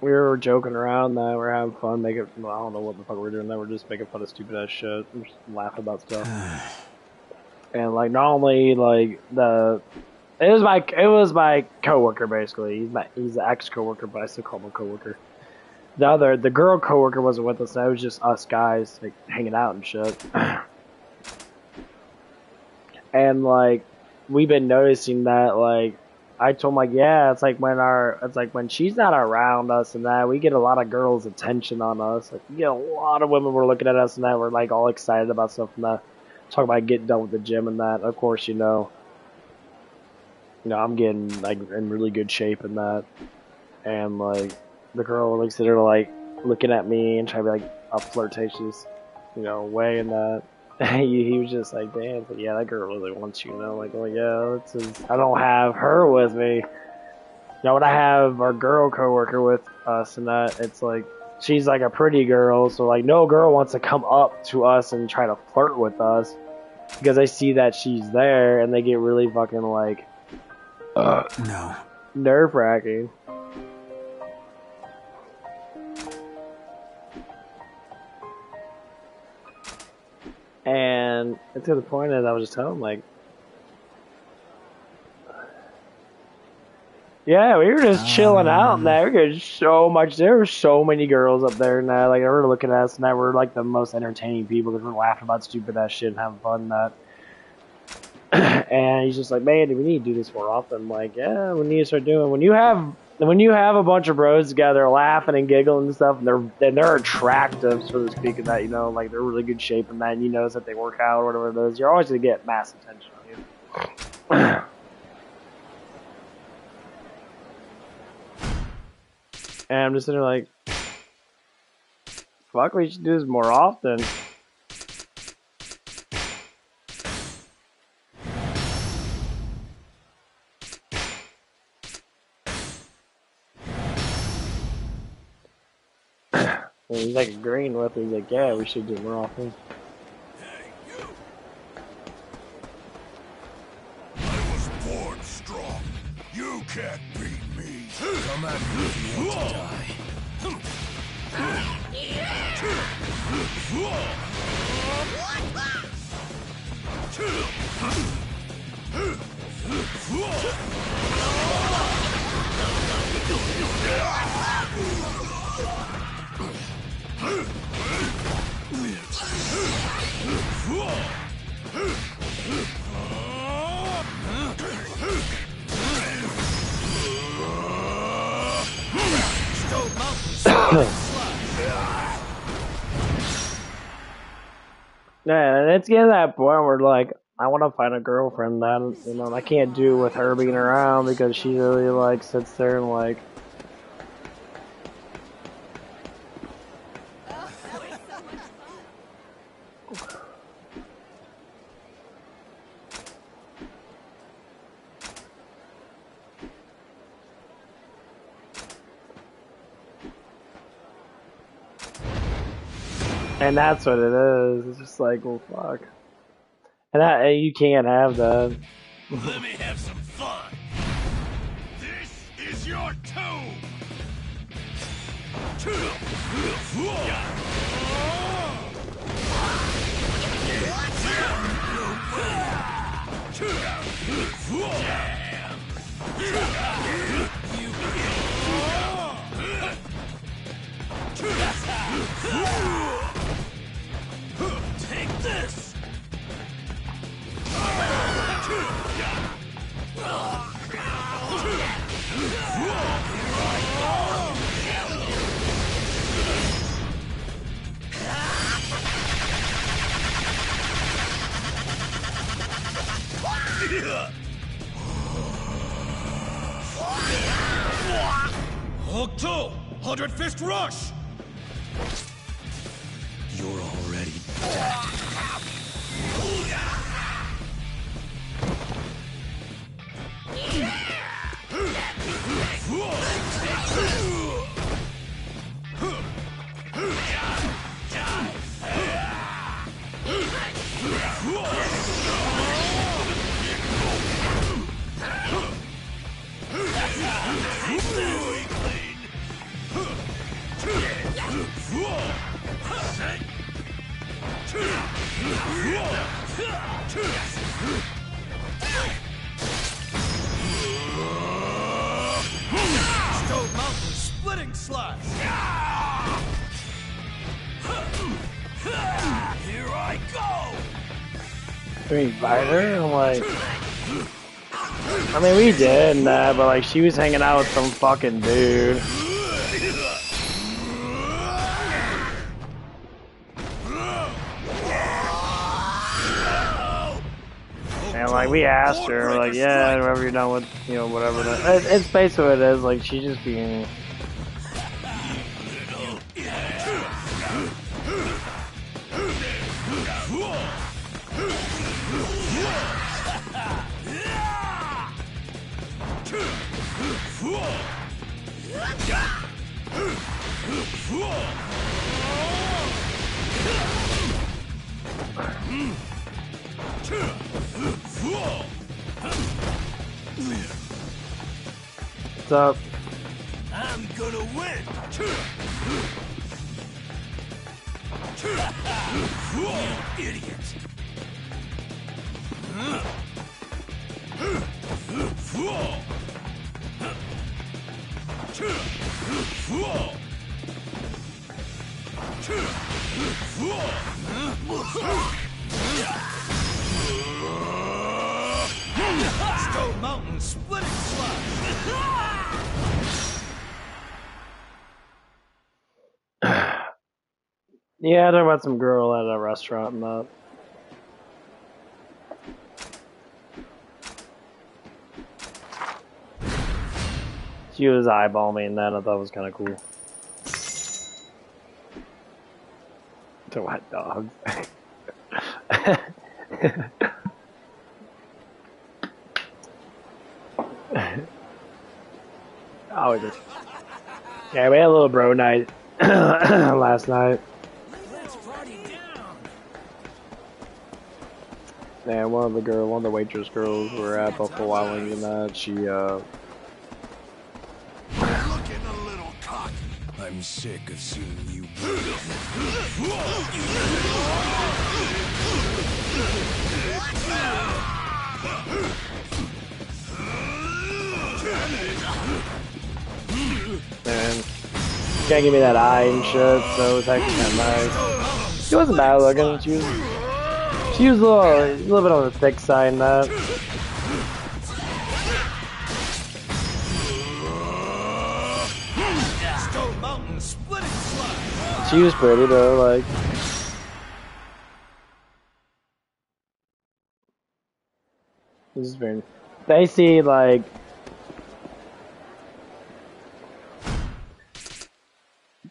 we were joking around that we're having fun, making, well, I don't know what the fuck we're doing. That we're just making fun of stupid ass shit. We're just laughing about stuff. And like, normally, like it was my coworker basically. He's an ex coworker, but I still call him a coworker. The girl coworker wasn't with us. That was just us guys like hanging out and shit. And like, we've been noticing that like, I told him like, yeah, it's like when she's not around us and that we get a lot of girls' attention on us. Like, we get a lot of women were looking at us and that we're like all excited about stuff and that. Talk about getting done with the gym and that. Of course, I'm getting like in really good shape in that. And like, the girl looks at her like looking at me and trying to be like a flirtatious, way in that. He was just like, damn, but yeah, that girl really wants you, like, oh yeah, I don't have her with me. When I have our girl coworker with us and that, it's like, she's like a pretty girl, so like no girl wants to come up to us and try to flirt with us because they see that she's there and they get really fucking like, No. nerve-wracking. And to the point that I was just telling him, like, yeah, we were just chilling out and that. We got there were so many girls up there and that, like, they were looking at us and that we're like the most entertaining people because we're laughing about stupid ass shit and having fun and that. And he's just like, man, we need to do this more often. I'm like, yeah, we need to start doing. When you have a bunch of bros together laughing and giggling and stuff, and they're attractive, so to speak, and that, like they're really good shape and that, and you notice that they work out or whatever it is, you're always gonna get mass attention on you. And I'm just sitting there like, fuck, we should do this more often. And he's like agreeing with it. He's like, yeah, we should do it more often. Hey, you! Yeah, and it's getting to that point where like I want to find a girlfriend that I can't do with her being around because she really like sits there and like. And that's what it is. It's just like, well, fuck. And you can't have that. Let me have some fun. This is your tomb. Take this. Hulk 2! 100 Fist Rush! You're already dead. Stone Mountain Splitting Slash! Here I go! I mean, fight her? I'm like. I mean, we did and that, but like, she was hanging out with some fucking dude. And like, we asked her, like, yeah, whenever you're done with, whatever. It's basically what it is. Like, she's just being. What's up? I'm gonna win! You idiot! Stone Mountain Splitting Slash! Yeah, I talked about some girl at a restaurant and that. She was eyeballing me and that. I thought it was kind of cool. To what dogs? Oh, just. Yeah, we had a little bro night last night. Let's party down. Yeah, one of the waitress girls were at Buffalo Wild Wings and that. She Look I'm sick of seeing you breathe. Man, can't give me that eye and shit, so it's actually kind of nice. She wasn't bad looking. She was a little bit on the thick side in that. Stone Mountain splitting slide. She was pretty though, like. This is very. They see like.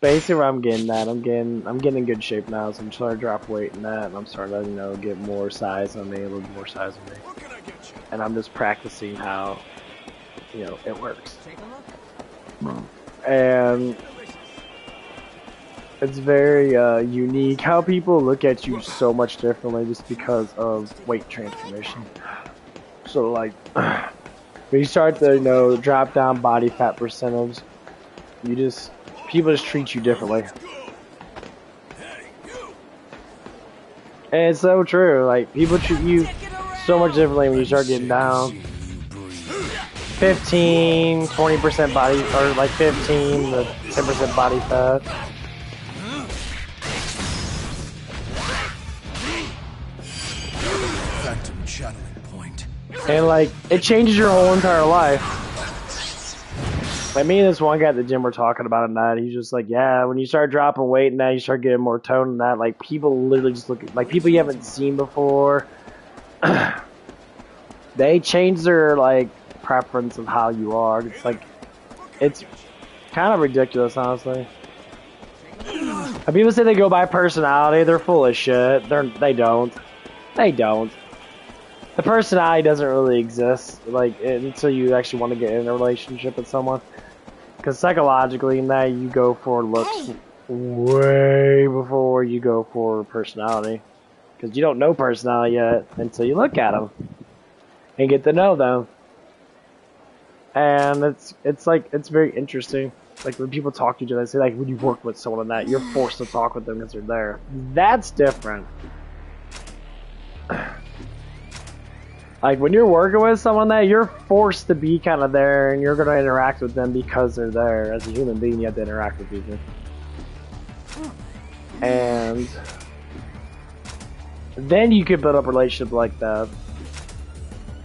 Basically, where I'm getting at, I'm getting in good shape now, so I'm trying to drop weight in that, and I'm starting to, you know, get more size on me, a little more size on me, What can I get you? and I'm just practicing how, you know, it works. And it's very unique how people look at you so much differently just because of weight transformation. So like, when you start to, you know, drop down body fat percentage, people just treat you differently. And it's so true, like, people treat you so much differently when you start getting down 15, 20% body, or like 15 to 10% body fat. Phantom channeling point. And like, it changes your whole entire life. Like me and this one guy at the gym were talking about it, and that he's just like, yeah, when you start dropping weight and that, you start getting more tone and that, like people literally just look at, like people you haven't seen before. They change their like preference of how you are. It's like, it's kind of ridiculous, honestly. And people say they go by personality, they're full of shit. They don't. They don't. The personality doesn't really exist, like, until you actually want to get in a relationship with someone. Because psychologically, now you go for looks way before you go for personality. Because you don't know personality yet until you look at them and get to know them. And it's like, it's very interesting. Like when people talk to each other, they say like, when you work with someone and that, you're forced to talk with them because they're there. That's different. Like when you're working with someone that you're forced to be kind of there and you're going to interact with them because they're there. As a human being, you have to interact with people. And then you could build up a relationship like that.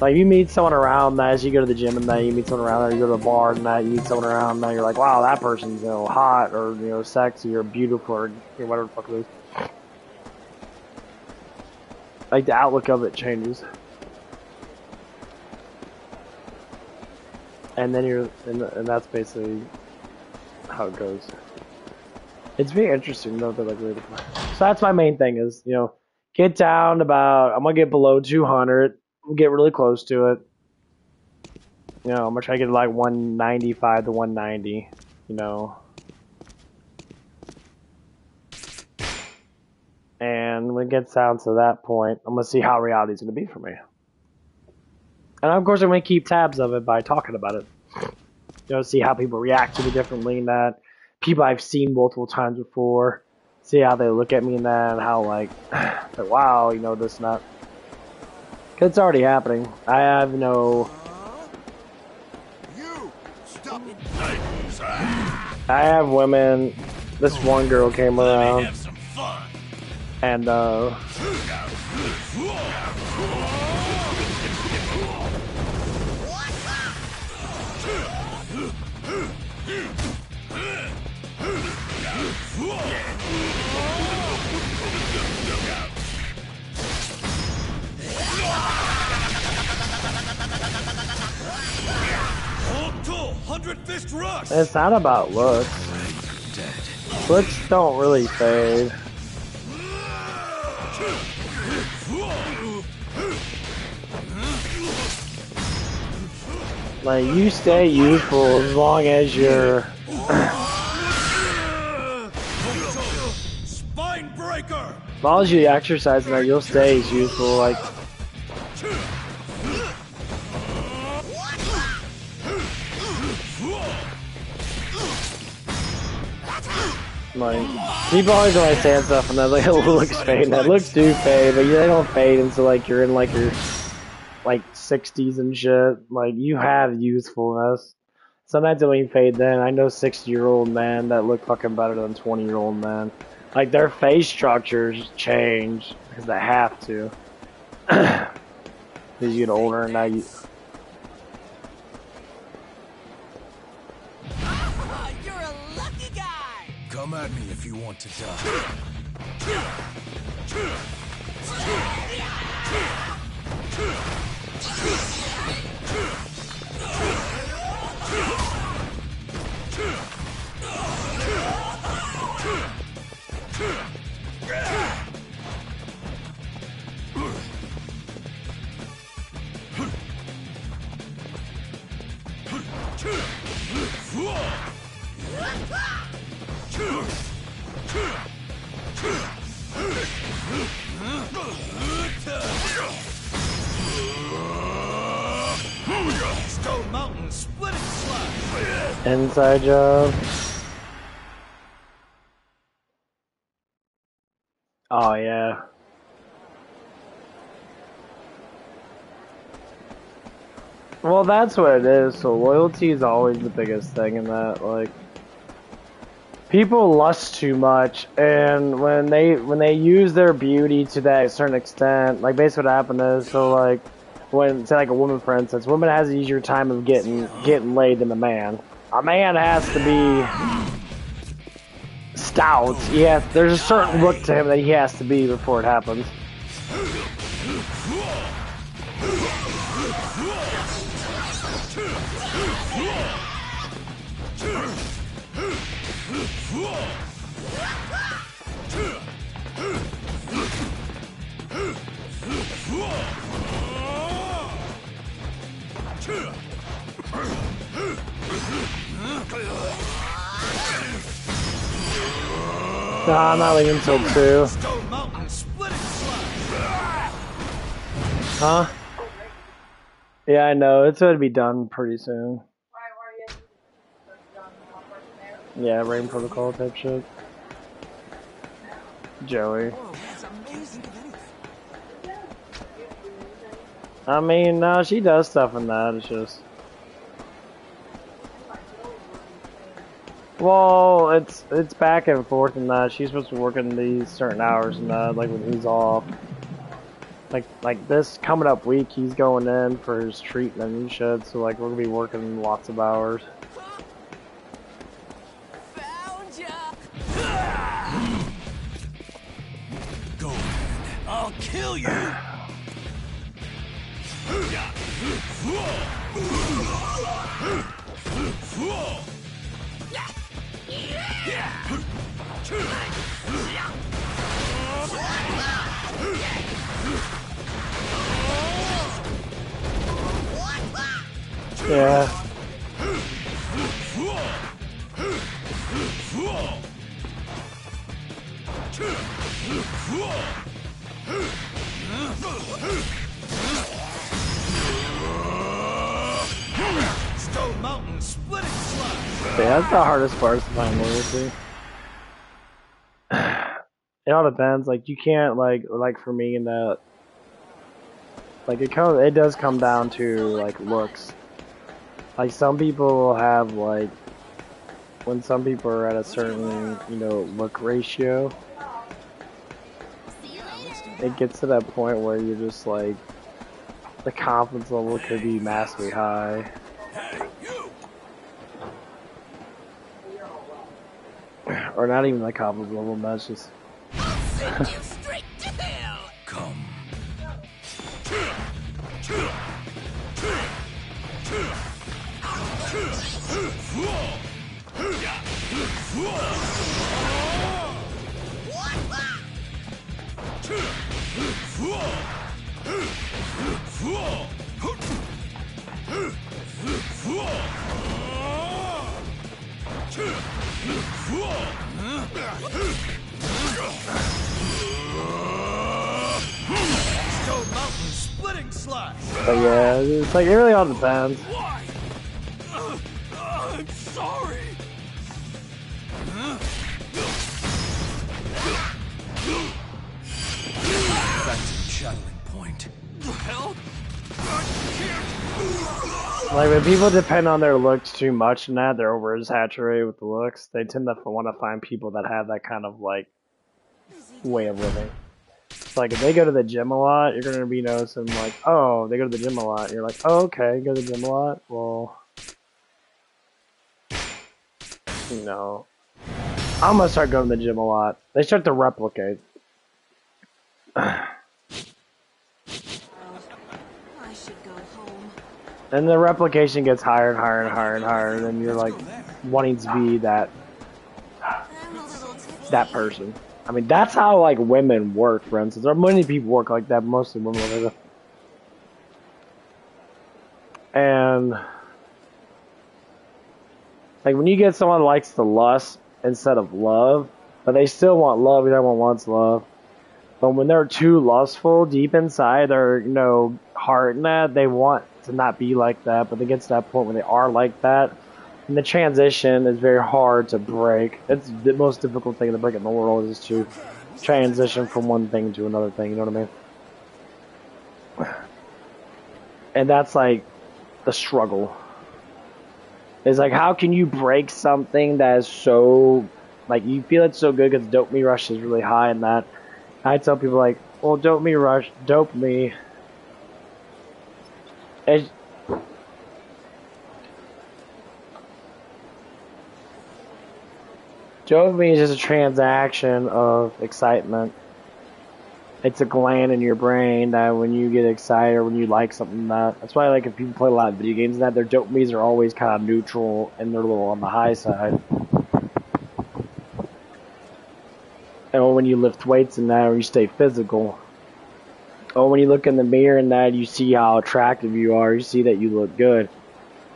Like you meet someone around that as you go to the gym and that, you meet someone around there, you go to a bar and that, you meet someone around that, you're like, wow, that person's, you know, hot or, you know, sexy or beautiful or, you know, whatever the fuck it is. Like the outlook of it changes. And then and that's basically how it goes. It's very interesting though, but like really fun. So that's my main thing is, you know, get down about, I'm gonna get below 200, get really close to it. You know, I'm gonna try to get like 195 to 190, you know. And when it gets down to that point, I'm gonna see how reality's gonna be for me. And of course, I'm going to keep tabs of it by talking about it. You know, see how people react to me differently in that. People I've seen multiple times before. See how they look at me in that and how, like wow, you know, this and that. Because it's already happening. I have no... I have women... This one girl came around. And, it's not about looks. Looks don't really fade. Like, you stay youthful as long as you're... Spine breaker. As long as you exercise that, you'll stay as youthful, like... Like, people always when I say stuff and then like it looks fade, and it looks do fade, but they don't fade until like you're in like your like 60s and shit. Like you have youthfulness. Sometimes it ain't fade then. I know 60-year-old men that look fucking better than 20-year-old men. Like their face structures change because they have to. As you get older and now you. You're a lucky guy. Come at me if you want to die. Stone Mountain splitting slash. Inside job. Oh yeah. Well, that's what it is. So loyalty is always the biggest thing in that. Like, people lust too much, and when they use their beauty to that certain extent, like basically what happened is, so like when say like a woman, for instance, woman has an easier time of getting laid than a man. A man has to be stout. Yeah, there's a certain look to him that he has to be before it happens. Nah, I'm not leaving until 2. Stone Mountain splitting slash. Huh? Yeah, I know. It's gonna be done pretty soon. Yeah, Rain Protocol type shit. Joey. I mean, no, she does stuff in that. It's just. Well, it's back and forth in that. She's supposed to work in these certain hours and that, like when he's off. Like this coming up week, he's going in for his treatment and shit. So like we're gonna be working lots of hours. Found ya. Go ahead. I'll kill you. Yeah. Stone Mountain splitting slash. Yeah, that's the hardest part is to find loyalty. It all depends. Like you can't like for me in that. Like it does come down to like looks. Like some people will have like when some people are at a certain look ratio. It gets to that point where you're just like the confidence level could be massively high. Or not even the confidence level, that's just. Send you straight to hell. Come. Stone Mountain splitting slash. But yeah, it's like it really all depends. Why? I'm sorry. Like when people depend on their looks too much and that they're oversaturated with the looks, they tend to want to find people that have that kind of like way of living. It's like if they go to the gym a lot, you're gonna be noticing like, oh, they go to the gym a lot. You're like, oh, okay, go to the gym a lot. Well, you know, I'm gonna start going to the gym a lot. They start to replicate. I should go home. And the replication gets higher and higher and higher and higher, and then you're like wanting to be that I'm a little tipsy. that person. I mean, that's how like women work, for instance. There are many people work like that, mostly women like that. And like when you get someone who likes the lust instead of love, but they still want love, everyone wants love. But when they're too lustful deep inside their, heart and that, they want to not be like that, but they get to that point where they are like that. And the transition is very hard to break. It's the most difficult thing to break in the world is to transition from one thing to another thing, you know what I mean? And that's like the struggle. It's like, how can you break something that is so, like, you feel it's so good because dopamine rush is really high and that. I tell people like, well, dopamine, it's, dopamine is just a transaction of excitement. It's a gland in your brain that when you get excited or when you like something, that's why like if people play a lot of video games and that, their dopamines are always kind of neutral and they're a little on the high side. And when you lift weights and that, or you stay physical, or when you look in the mirror and that, you see how attractive you are, you see that you look good.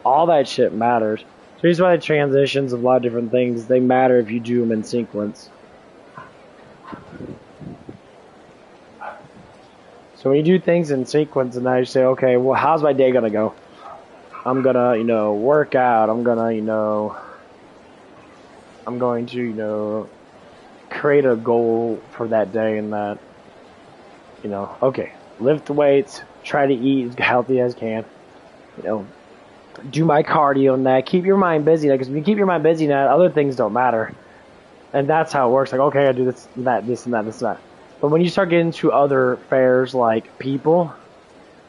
All that shit matters. So here's why the transitions of a lot of different things, they matter if you do them in sequence. So when you do things in sequence and now you say, okay, well, how's my day gonna go? I'm gonna, work out. I'm going to, create a goal for that day and that, okay, lift weights, try to eat as healthy as can, do my cardio and that, keep your mind busy, because when you keep your mind busy and that, other things don't matter. And that's how it works, like, okay, I do this and that, this and that, this and that. But when you start getting into other affairs like people,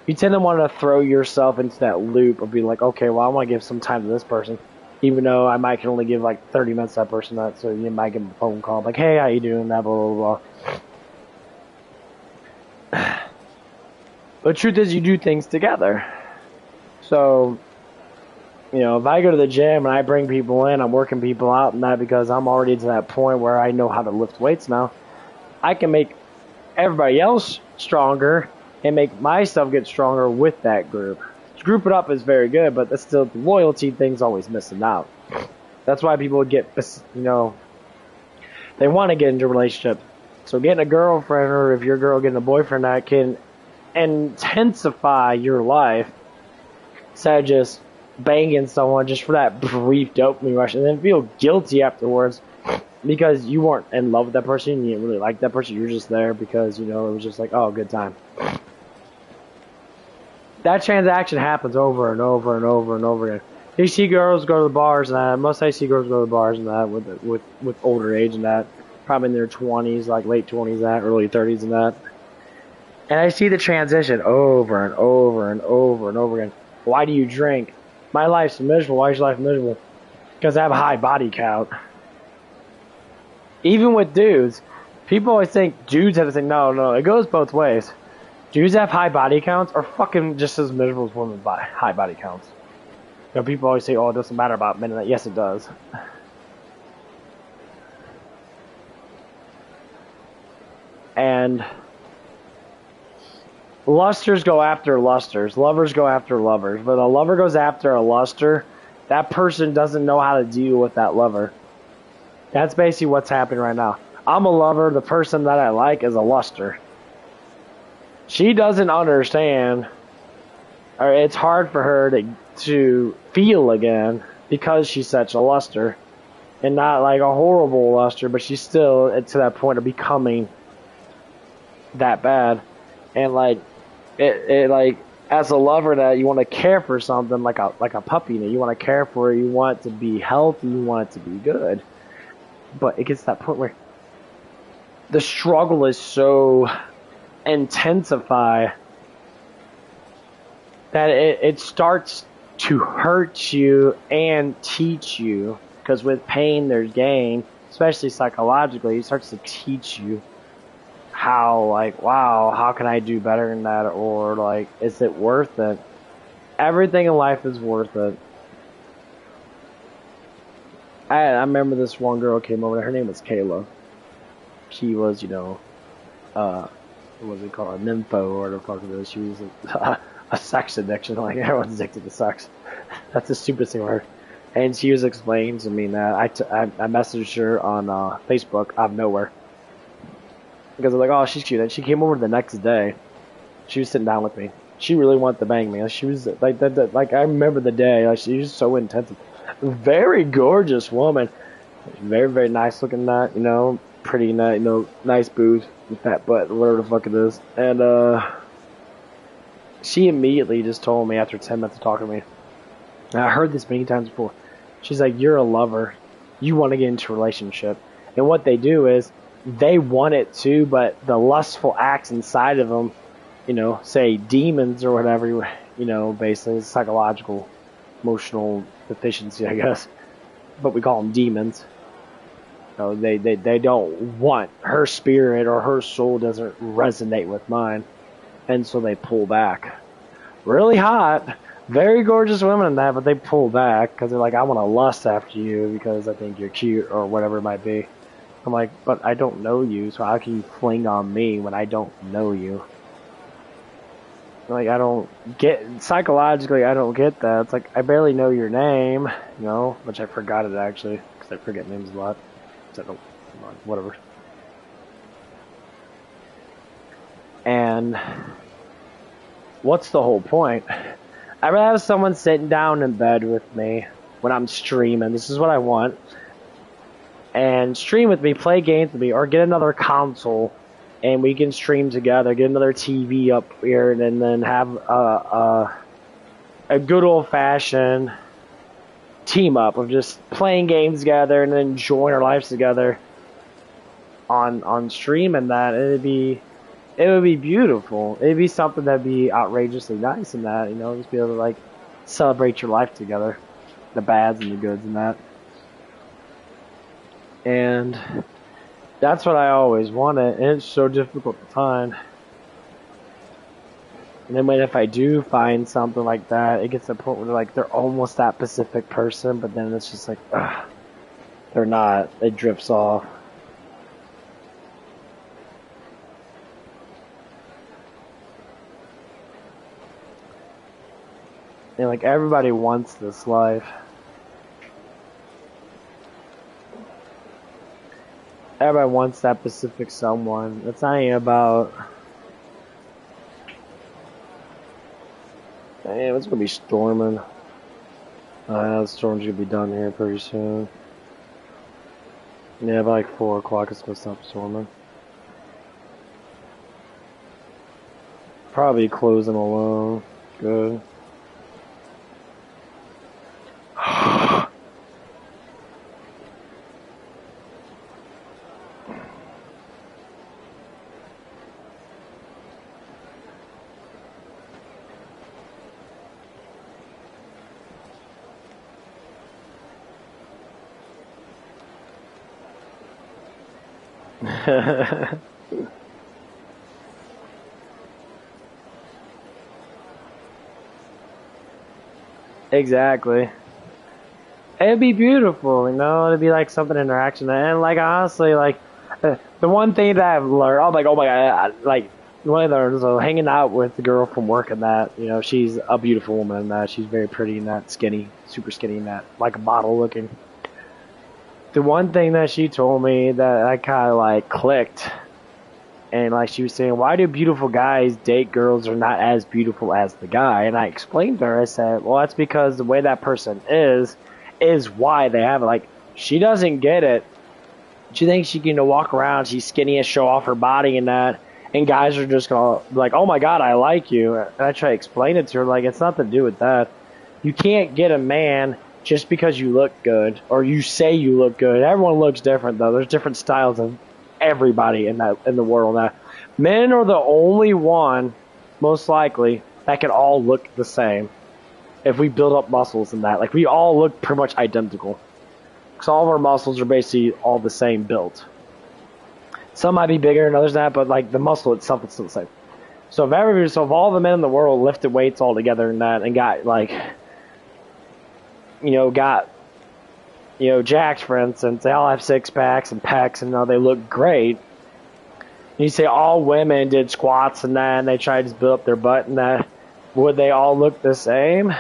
you tend to want to throw yourself into that loop of being like, okay, well, I want to give some time to this person. Even though I might can only give like 30 minutes to that person, so you might give them a phone call, like, hey, how you doing, that, blah, blah, blah. But the truth is, you do things together. So, if I go to the gym and I bring people in, I'm working people out and that because I'm already to that point where I know how to lift weights now, I can make everybody else stronger and make myself get stronger with that group. To group it up is very good, but that's still, the loyalty thing's always missing out. That's why people get, they want to get into a relationship. So getting a girlfriend, or if you're a girl getting a boyfriend, that can intensify your life instead of just banging someone just for that brief dopamine rush and then feel guilty afterwards because you weren't in love with that person, you didn't really like that person, you were just there because, it was just like, oh, good time. That transaction happens over and over and over and over again. You see girls go to the bars and that. Most I see girls go to the bars and that with older age and that. Probably in their 20s, like late 20s, that, early 30s and that. And I see the transition over and over and over and over again. Why do you drink? My life's miserable. Why is your life miserable? Because I have a high body count. Even with dudes, people always think dudes have to say, no, it goes both ways. Dudes have high body counts are fucking just as miserable as women with high body counts. People always say, oh, it doesn't matter about men and that. Yes, it does. And lusters go after lusters. Lovers go after lovers. But a lover goes after a luster, that person doesn't know how to deal with that lover. That's basically what's happening right now. I'm a lover. The person that I like is a luster. She doesn't understand, or it's hard for her to feel again because she's such a luster. And not like a horrible luster, but she's still to that point of becoming that bad. And like, it like, as a lover that you want to care for something like a puppy. You know, you want to care for it. You want it to be healthy. You want it to be good. But it gets to that point where the struggle is so intensified that it starts to hurt you and teach you. Because with pain, there's gain, especially psychologically. It starts to teach you how, like, wow, how can I do better than that? Or, like, is it worth it? Everything in life is worth it. I remember this one girl came over. Her name was Kayla. She was, you know, what was it called? A nympho or whatever the fuck it is. She was a sex addiction. Like, everyone's addicted to sex. That's the stupidest thing I've heard. And she was explaining to me that I messaged her on Facebook out of nowhere. Because I'm like, oh, she's cute. And she came over the next day. She was sitting down with me. She really wanted to bang me. She was like that. Like, I remember the day. Like, she was so intense. Very gorgeous woman. Very, very nice looking. That, you know, pretty, nice, you know, nice boobs, fat butt, whatever the fuck it is. And she immediately just told me after 10 minutes of talking to me. And I heard this many times before. She's like, you're a lover. You want to get into a relationship. And what they do is they want it too, but the lustful acts inside of them, you know, say demons or whatever, you know, basically psychological, emotional deficiency, I guess. But we call them demons. So they don't want, her spirit or her soul doesn't resonate with mine. And so they pull back. Really hot. Very gorgeous women in that, but they pull back because they're like, I want to lust after you because I think you're cute or whatever it might be. I'm like, but I don't know you, so how can you fling on me when I don't know you? Like, I don't get, psychologically, I don't get that. It's like, I barely know your name, you know, which I forgot it actually, because I forget names a lot. So I don't, whatever. And what's the whole point? I'd rather have someone sitting down in bed with me when I'm streaming. This is what I want. And stream with me, play games with me, or get another console and we can stream together, get another TV up here, and then have a good old-fashioned team-up of just playing games together and then enjoying our lives together on stream, and that it would be beautiful. It'd be something that'd be outrageously nice in that, you know, just be able to, like, celebrate your life together. The bads and the goods and that. And that's what I always wanted, and it's so difficult to find. And then if I do find something like that, it gets to the point where like they're almost that specific person, but then it's just like, ugh, they're not. It drifts off. And like everybody wants this life. Everybody wants that specific someone. It's not even about. Damn, it's gonna be storming. The storm's gonna be done here pretty soon. Yeah, by like 4 o'clock it's gonna stop storming. Probably closing alone. Good. Exactly. It'd be beautiful, you know. It'd be like something interaction, and like honestly, like the one thing that I've learned, I'm like, oh my god, like one of those hanging out with the girl from work and that, you know, she's a beautiful woman and that, she's very pretty and that, skinny, super skinny and that, like a model looking. The one thing that she told me that I kind of like clicked. And like she was saying, why do beautiful guys date girls who are not as beautiful as the guy? And I explained to her, I said, well, that's because the way that person is why they have it. Like, she doesn't get it. She thinks she can walk around, she's skinny and show off her body and that. And guys are just gonna be like, oh my god, I like you. And I try to explain it to her, like, it's nothing to do with that. You can't get a man just because you look good, or you say you look good. Everyone looks different, though. There's different styles of everybody in the world now. Men are the only one, most likely, that can all look the same. If we build up muscles and that. Like, we all look pretty much identical. Because all of our muscles are basically all the same build. Some might be bigger and others not, but like the muscle itself is still the same. So if all the men in the world lifted weights all together and that, and got like, jacked, for instance, they all have six packs and pecs, and they look great. And you say all women did squats and that, and they tried to build up their butt and that, would they all look the same?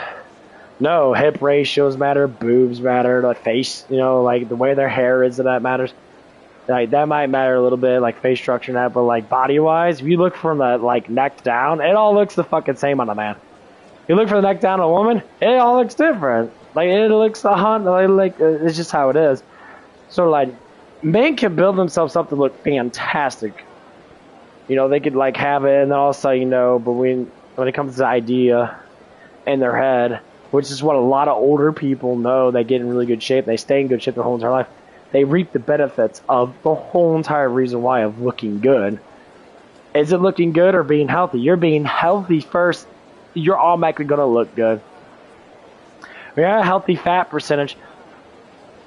No, hip ratios matter, boobs matter, like face, like the way their hair is, and that matters. Like, that might matter a little bit, like face structure and that, but like body-wise, if you look from the like neck down, it all looks the fucking same on a man. You look from the neck down on a woman, it all looks different. Like, it looks it's just how it is. So like, men can build themselves up to look fantastic. They could like have it, and then all of a sudden, but when it comes to the idea in their head, which is what a lot of older people know, they get in really good shape, they stay in good shape their whole entire life. They reap the benefits of the whole entire reason why of looking good. Is it looking good or being healthy? You're being healthy first. You're automatically going to look good. When you're at a healthy fat percentage,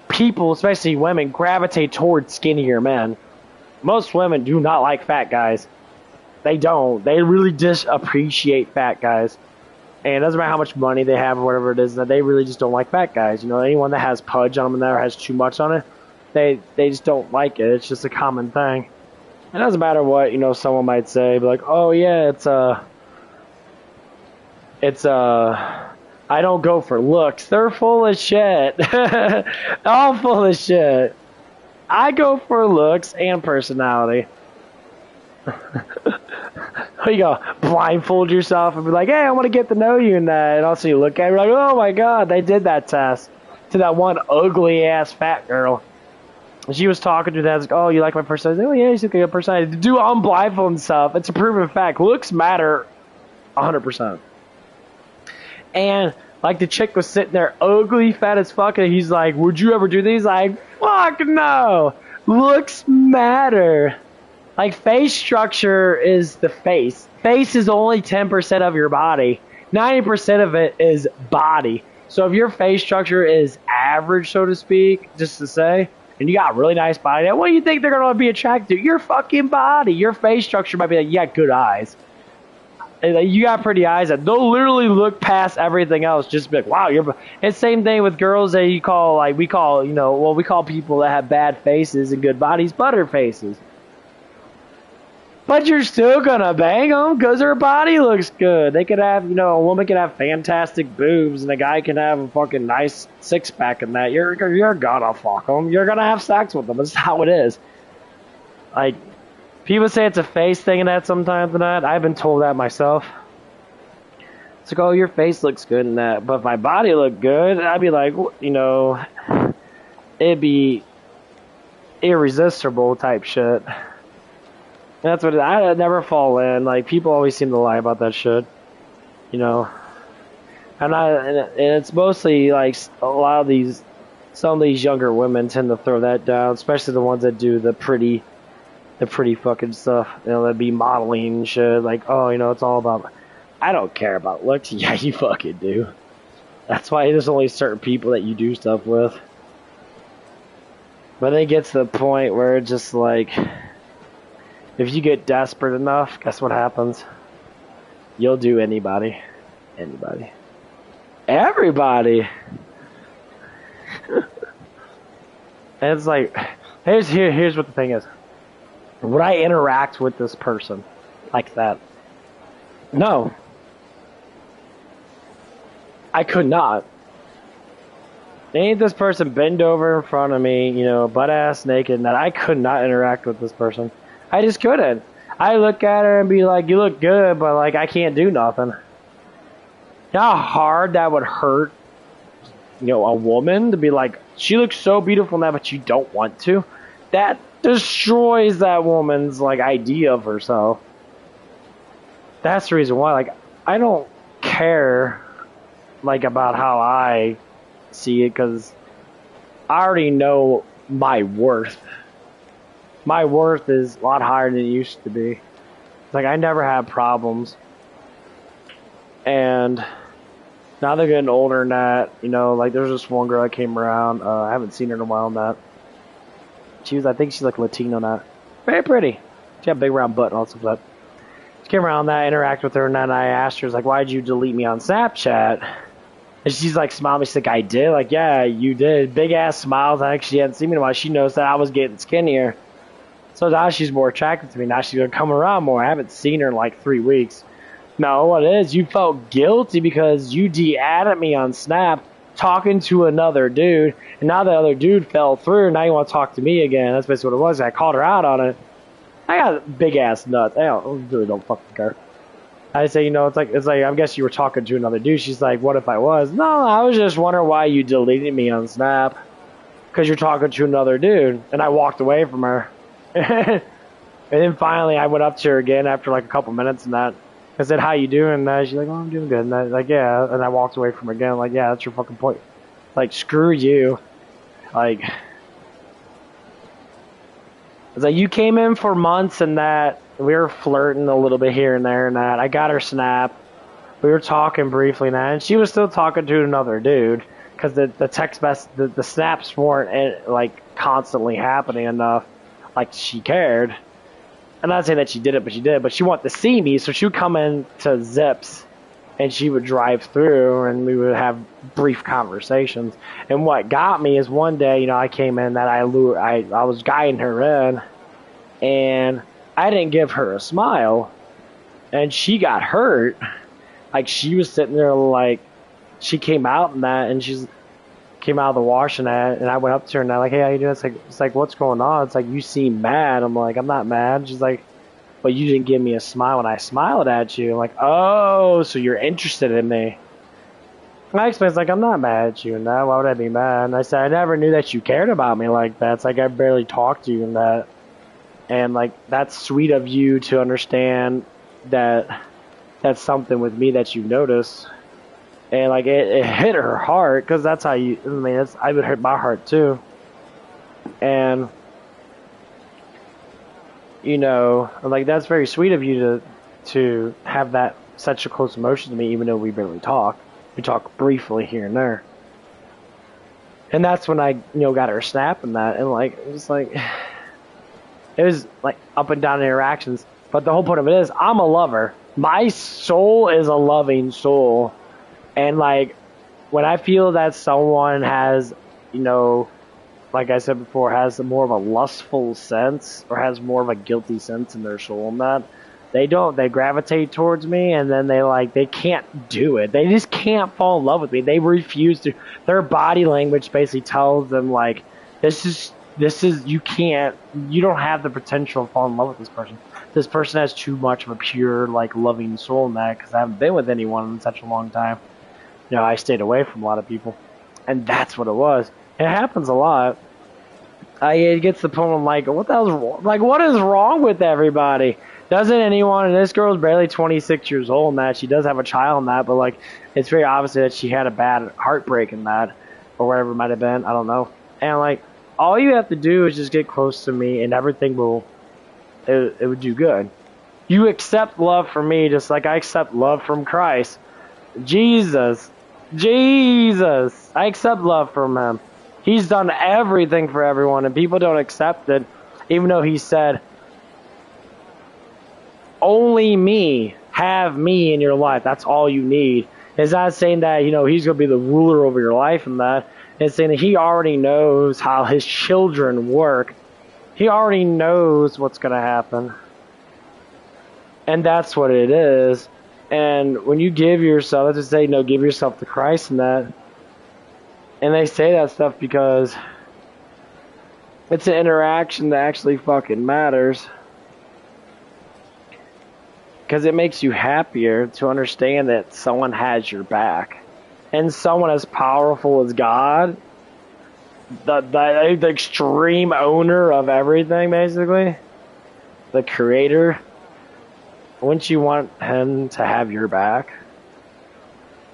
people, especially women, gravitate towards skinnier men. Most women do not like fat guys. They don't. They really disappreciate fat guys. And it doesn't matter how much money they have or whatever it is, that they really just don't like fat guys. Anyone that has pudge on them and that has too much on it, they just don't like it. It's just a common thing. It doesn't matter what, someone might say, be like, oh yeah, I don't go for looks. They're full of shit. All full of shit. I go for looks and personality. You go blindfold yourself and be like, hey, I want to get to know you and that. And also you look at it, you're like, oh my god, they did that test to that one ugly ass fat girl. And she was talking to that, like, oh, you like my personality? Oh yeah, you look like a personality. Do unblindfold and stuff. It's a proven fact. Looks matter 100%. And like the chick was sitting there, ugly, fat as fuck, and he's like, would you ever do these? Like, fuck no. Looks matter. Like, face structure is the face. Face is only 10% of your body. 90% of it is body. So if your face structure is average, so to speak, just to say, and you got a really nice body, what do you think they're going to be attracted to? Your fucking body. Your face structure might be like, you got good eyes. You got pretty eyes that they'll literally look past everything else, just be like, wow, you're. It's the same thing with girls that we call people that have bad faces and good bodies butter faces. But you're still gonna bang them because their body looks good. They could have, a woman could have fantastic boobs and a guy can have a fucking nice six-pack and that. You're gonna fuck them. You're gonna have sex with them. That's how it is. Like, people say it's a face thing and that sometimes and that. I've been told that myself. It's like, oh, your face looks good and that. But if my body looked good, I'd be like, it'd be irresistible type shit. That's what I never fall in. Like, people always seem to lie about that shit. And it's mostly like some of these younger women tend to throw that down, especially the ones that do the pretty fucking stuff. That'd be modeling and shit. Like, oh, it's all about. I don't care about looks. Yeah, you fucking do. That's why there's only certain people that you do stuff with. But it gets to the point where it's just like, if you get desperate enough, guess what happens? You'll do anybody. Everybody. And it's like, here's what the thing is. Would I interact with this person like that? No. I could not. Ain't this person bend over in front of me, butt ass naked, and that I could not interact with this person. I just couldn't. I look at her and be like, you look good, but like, I can't do nothing. You know how hard that would hurt, a woman to be like, she looks so beautiful now, but you don't want to? That destroys that woman's like idea of herself. that's the reason why. Like, I don't care, like, about how I see it, because I already know my worth. My worth is a lot higher than it used to be. Like, I never had problems. And now they're getting older and that, you know, like, there's this one girl that came around. I haven't seen her in a while and that. I think she's like Latino and that. Very pretty. She had a big round butt and all stuff like that. She came around that, interact with her, and then I asked her, like, why'd you delete me on Snapchat? And she's like, smiled. She's like, I did? Like, yeah, you did. Big ass smiles. I actually hadn't seen me in a while. She noticed that I was getting skinnier. So now she's more attracted to me. Now she's going to come around more. I haven't seen her in like 3 weeks. No, what it is, you felt guilty because you de-added me on Snap talking to another dude. And now the other dude fell through. Now you want to talk to me again. That's basically what it was. I called her out on it. I got big ass nuts. I really don't fucking care. I say, you know, it's like I guess you were talking to another dude. She's like, what if I was? No, I was just wondering why you deleted me on Snap. Because you're talking to another dude. And I walked away from her. And then finally I went up to her again after like a couple minutes and that. I said, how you doing? And she's like, oh, I'm doing good. And I like, yeah. And I walked away from her again. Like, yeah, that's your fucking point. Like, screw you. Like, it's like, you came in for months and that. We were flirting a little bit here and there and that. I got her Snap. We were talking briefly and that. And she was still talking to another dude. Because the text mess, the snaps weren't, like, constantly happening enough. Like, she cared. I'm not saying that she did it, but she did. But she wanted to see me, so she would come in to Zips, and she would drive through, and we would have brief conversations. And what got me is one day, you know, I came in that I was guiding her in, and I didn't give her a smile, and she got hurt. Like, she was sitting there like, she came out and that, and she's came out of the wash and that, and I went up to her and I'm like, hey, how you doing? It's like, what's going on? It's like, you seem mad. I'm like, I'm not mad. She's like, but you didn't give me a smile when I smiled at you. I'm like, oh, so you're interested in me. And I explained, it's like, I'm not mad at you and that. Why would I be mad? And I said, I never knew that you cared about me like that. It's like, I barely talked to you and that. And like, that's sweet of you to understand that that's something with me that you notice. And like it hit her heart, because that's how you. I mean, I would hurt my heart too. And you know, like that's very sweet of you to have that such a close emotion to me, even though we barely talk. We talk briefly here and there. And that's when I, got her Snap and that, and like it was like up and down interactions. But the whole point of it is, I'm a lover. My soul is a loving soul. And like, when I feel that someone has, like I said before, has more of a lustful sense or has more of a guilty sense in their soul, and that they gravitate towards me, and then they can't do it. They just can't fall in love with me. They refuse to. Their body language basically tells them like, this is you don't have the potential to fall in love with this person. This person has too much of a pure like loving soul in that, because I haven't been with anyone in such a long time. I stayed away from a lot of people, and that's what it was. It happens a lot. It gets to the point of like, what the hell's wrong? Like, what is wrong with everybody? Doesn't anyone? And this girl's barely 26 years old, and that she does have a child in that, but like, it's very obvious that she had a bad heartbreak in that, or whatever it might have been. I don't know. And like, all you have to do is just get close to me, and everything it would do good. You accept love from me, just like I accept love from Christ. Jesus, I accept love from him. He's done everything for everyone, and people don't accept it, even though he said, only me, have me in your life. That's all you need. It's not saying that, he's going to be the ruler over your life and that. It's saying that he already knows how his children work. He already knows what's going to happen. And that's what it is. And when you give yourself, let's just say, give yourself to Christ and that. And they say that stuff because it's an interaction that actually fucking matters. Because it makes you happier to understand that someone has your back. And someone as powerful as God, the extreme owner of everything, basically, the creator, wouldn't you want him to have your back?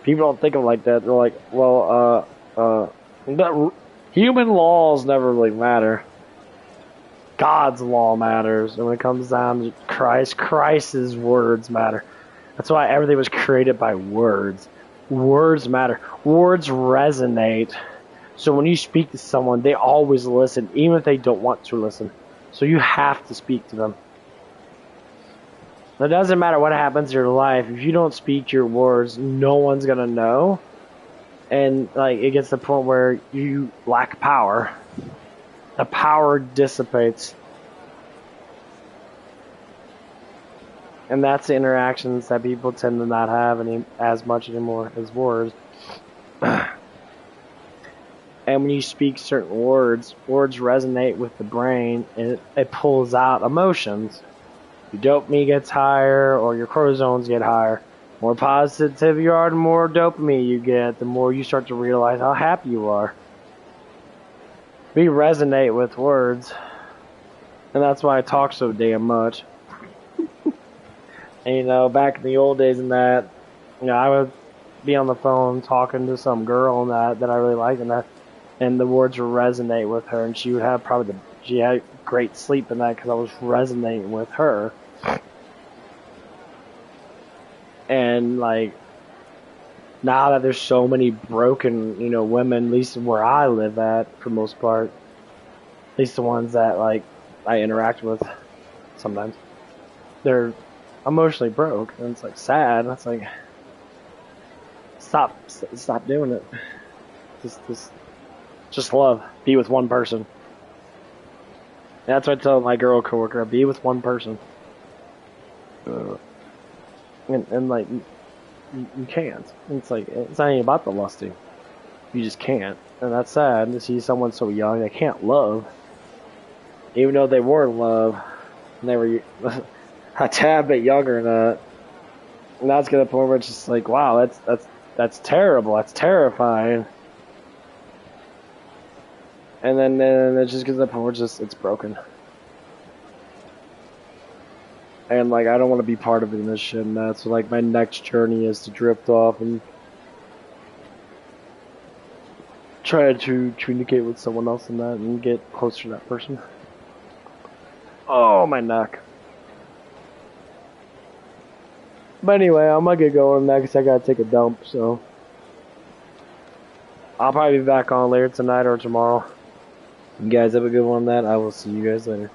People don't think of it like that. They're like, well, human laws never really matter. God's law matters. And when it comes down to Christ's words matter. That's why everything was created by words. Words matter. Words resonate. So when you speak to someone, they always listen, even if they don't want to listen. So you have to speak to them. It doesn't matter what happens in your life. If you don't speak your words, no one's going to know. And like it gets to the point where you lack power. The power dissipates. And that's the interactions that people tend to not have as much anymore as words. And when you speak certain words, words resonate with the brain and it pulls out emotions. Your dopamine gets higher or your cortisols get higher. The more positive you are, the more dopamine you get, the more you start to realize how happy you are. We resonate with words. And that's why I talk so damn much. And you know, back in the old days and that, you know, I would be on the phone talking to some girl and that I really liked and the words would resonate with her and she would have she had great sleep in that because I was resonating with her. And like now that there's so many broken, you know, women, at least where I live at for the most part, at least the ones that like I interact with sometimes, they're emotionally broke and it's like sad. It's like stop doing it. Just love. Be with one person. That's what I tell my girl coworker. Be with one person. And like, you can't. It's like, it's not even about the lusting. You just can't. And that's sad to see someone so young they can't love. Even though they were in love. And they were a tad bit younger than that. And that's to the point where it's just like, wow, that's terrible. That's terrifying. And then it just gets to the point where it's broken. And like I don't want to be part of it in this shit and that. So like my next journey is to drift off and try to communicate with someone else in that and get closer to that person. Oh, my neck. But anyway, I'm gonna get going next. I gotta take a dump, so I'll probably be back on later tonight or tomorrow. You guys have a good one on that. I will see you guys later.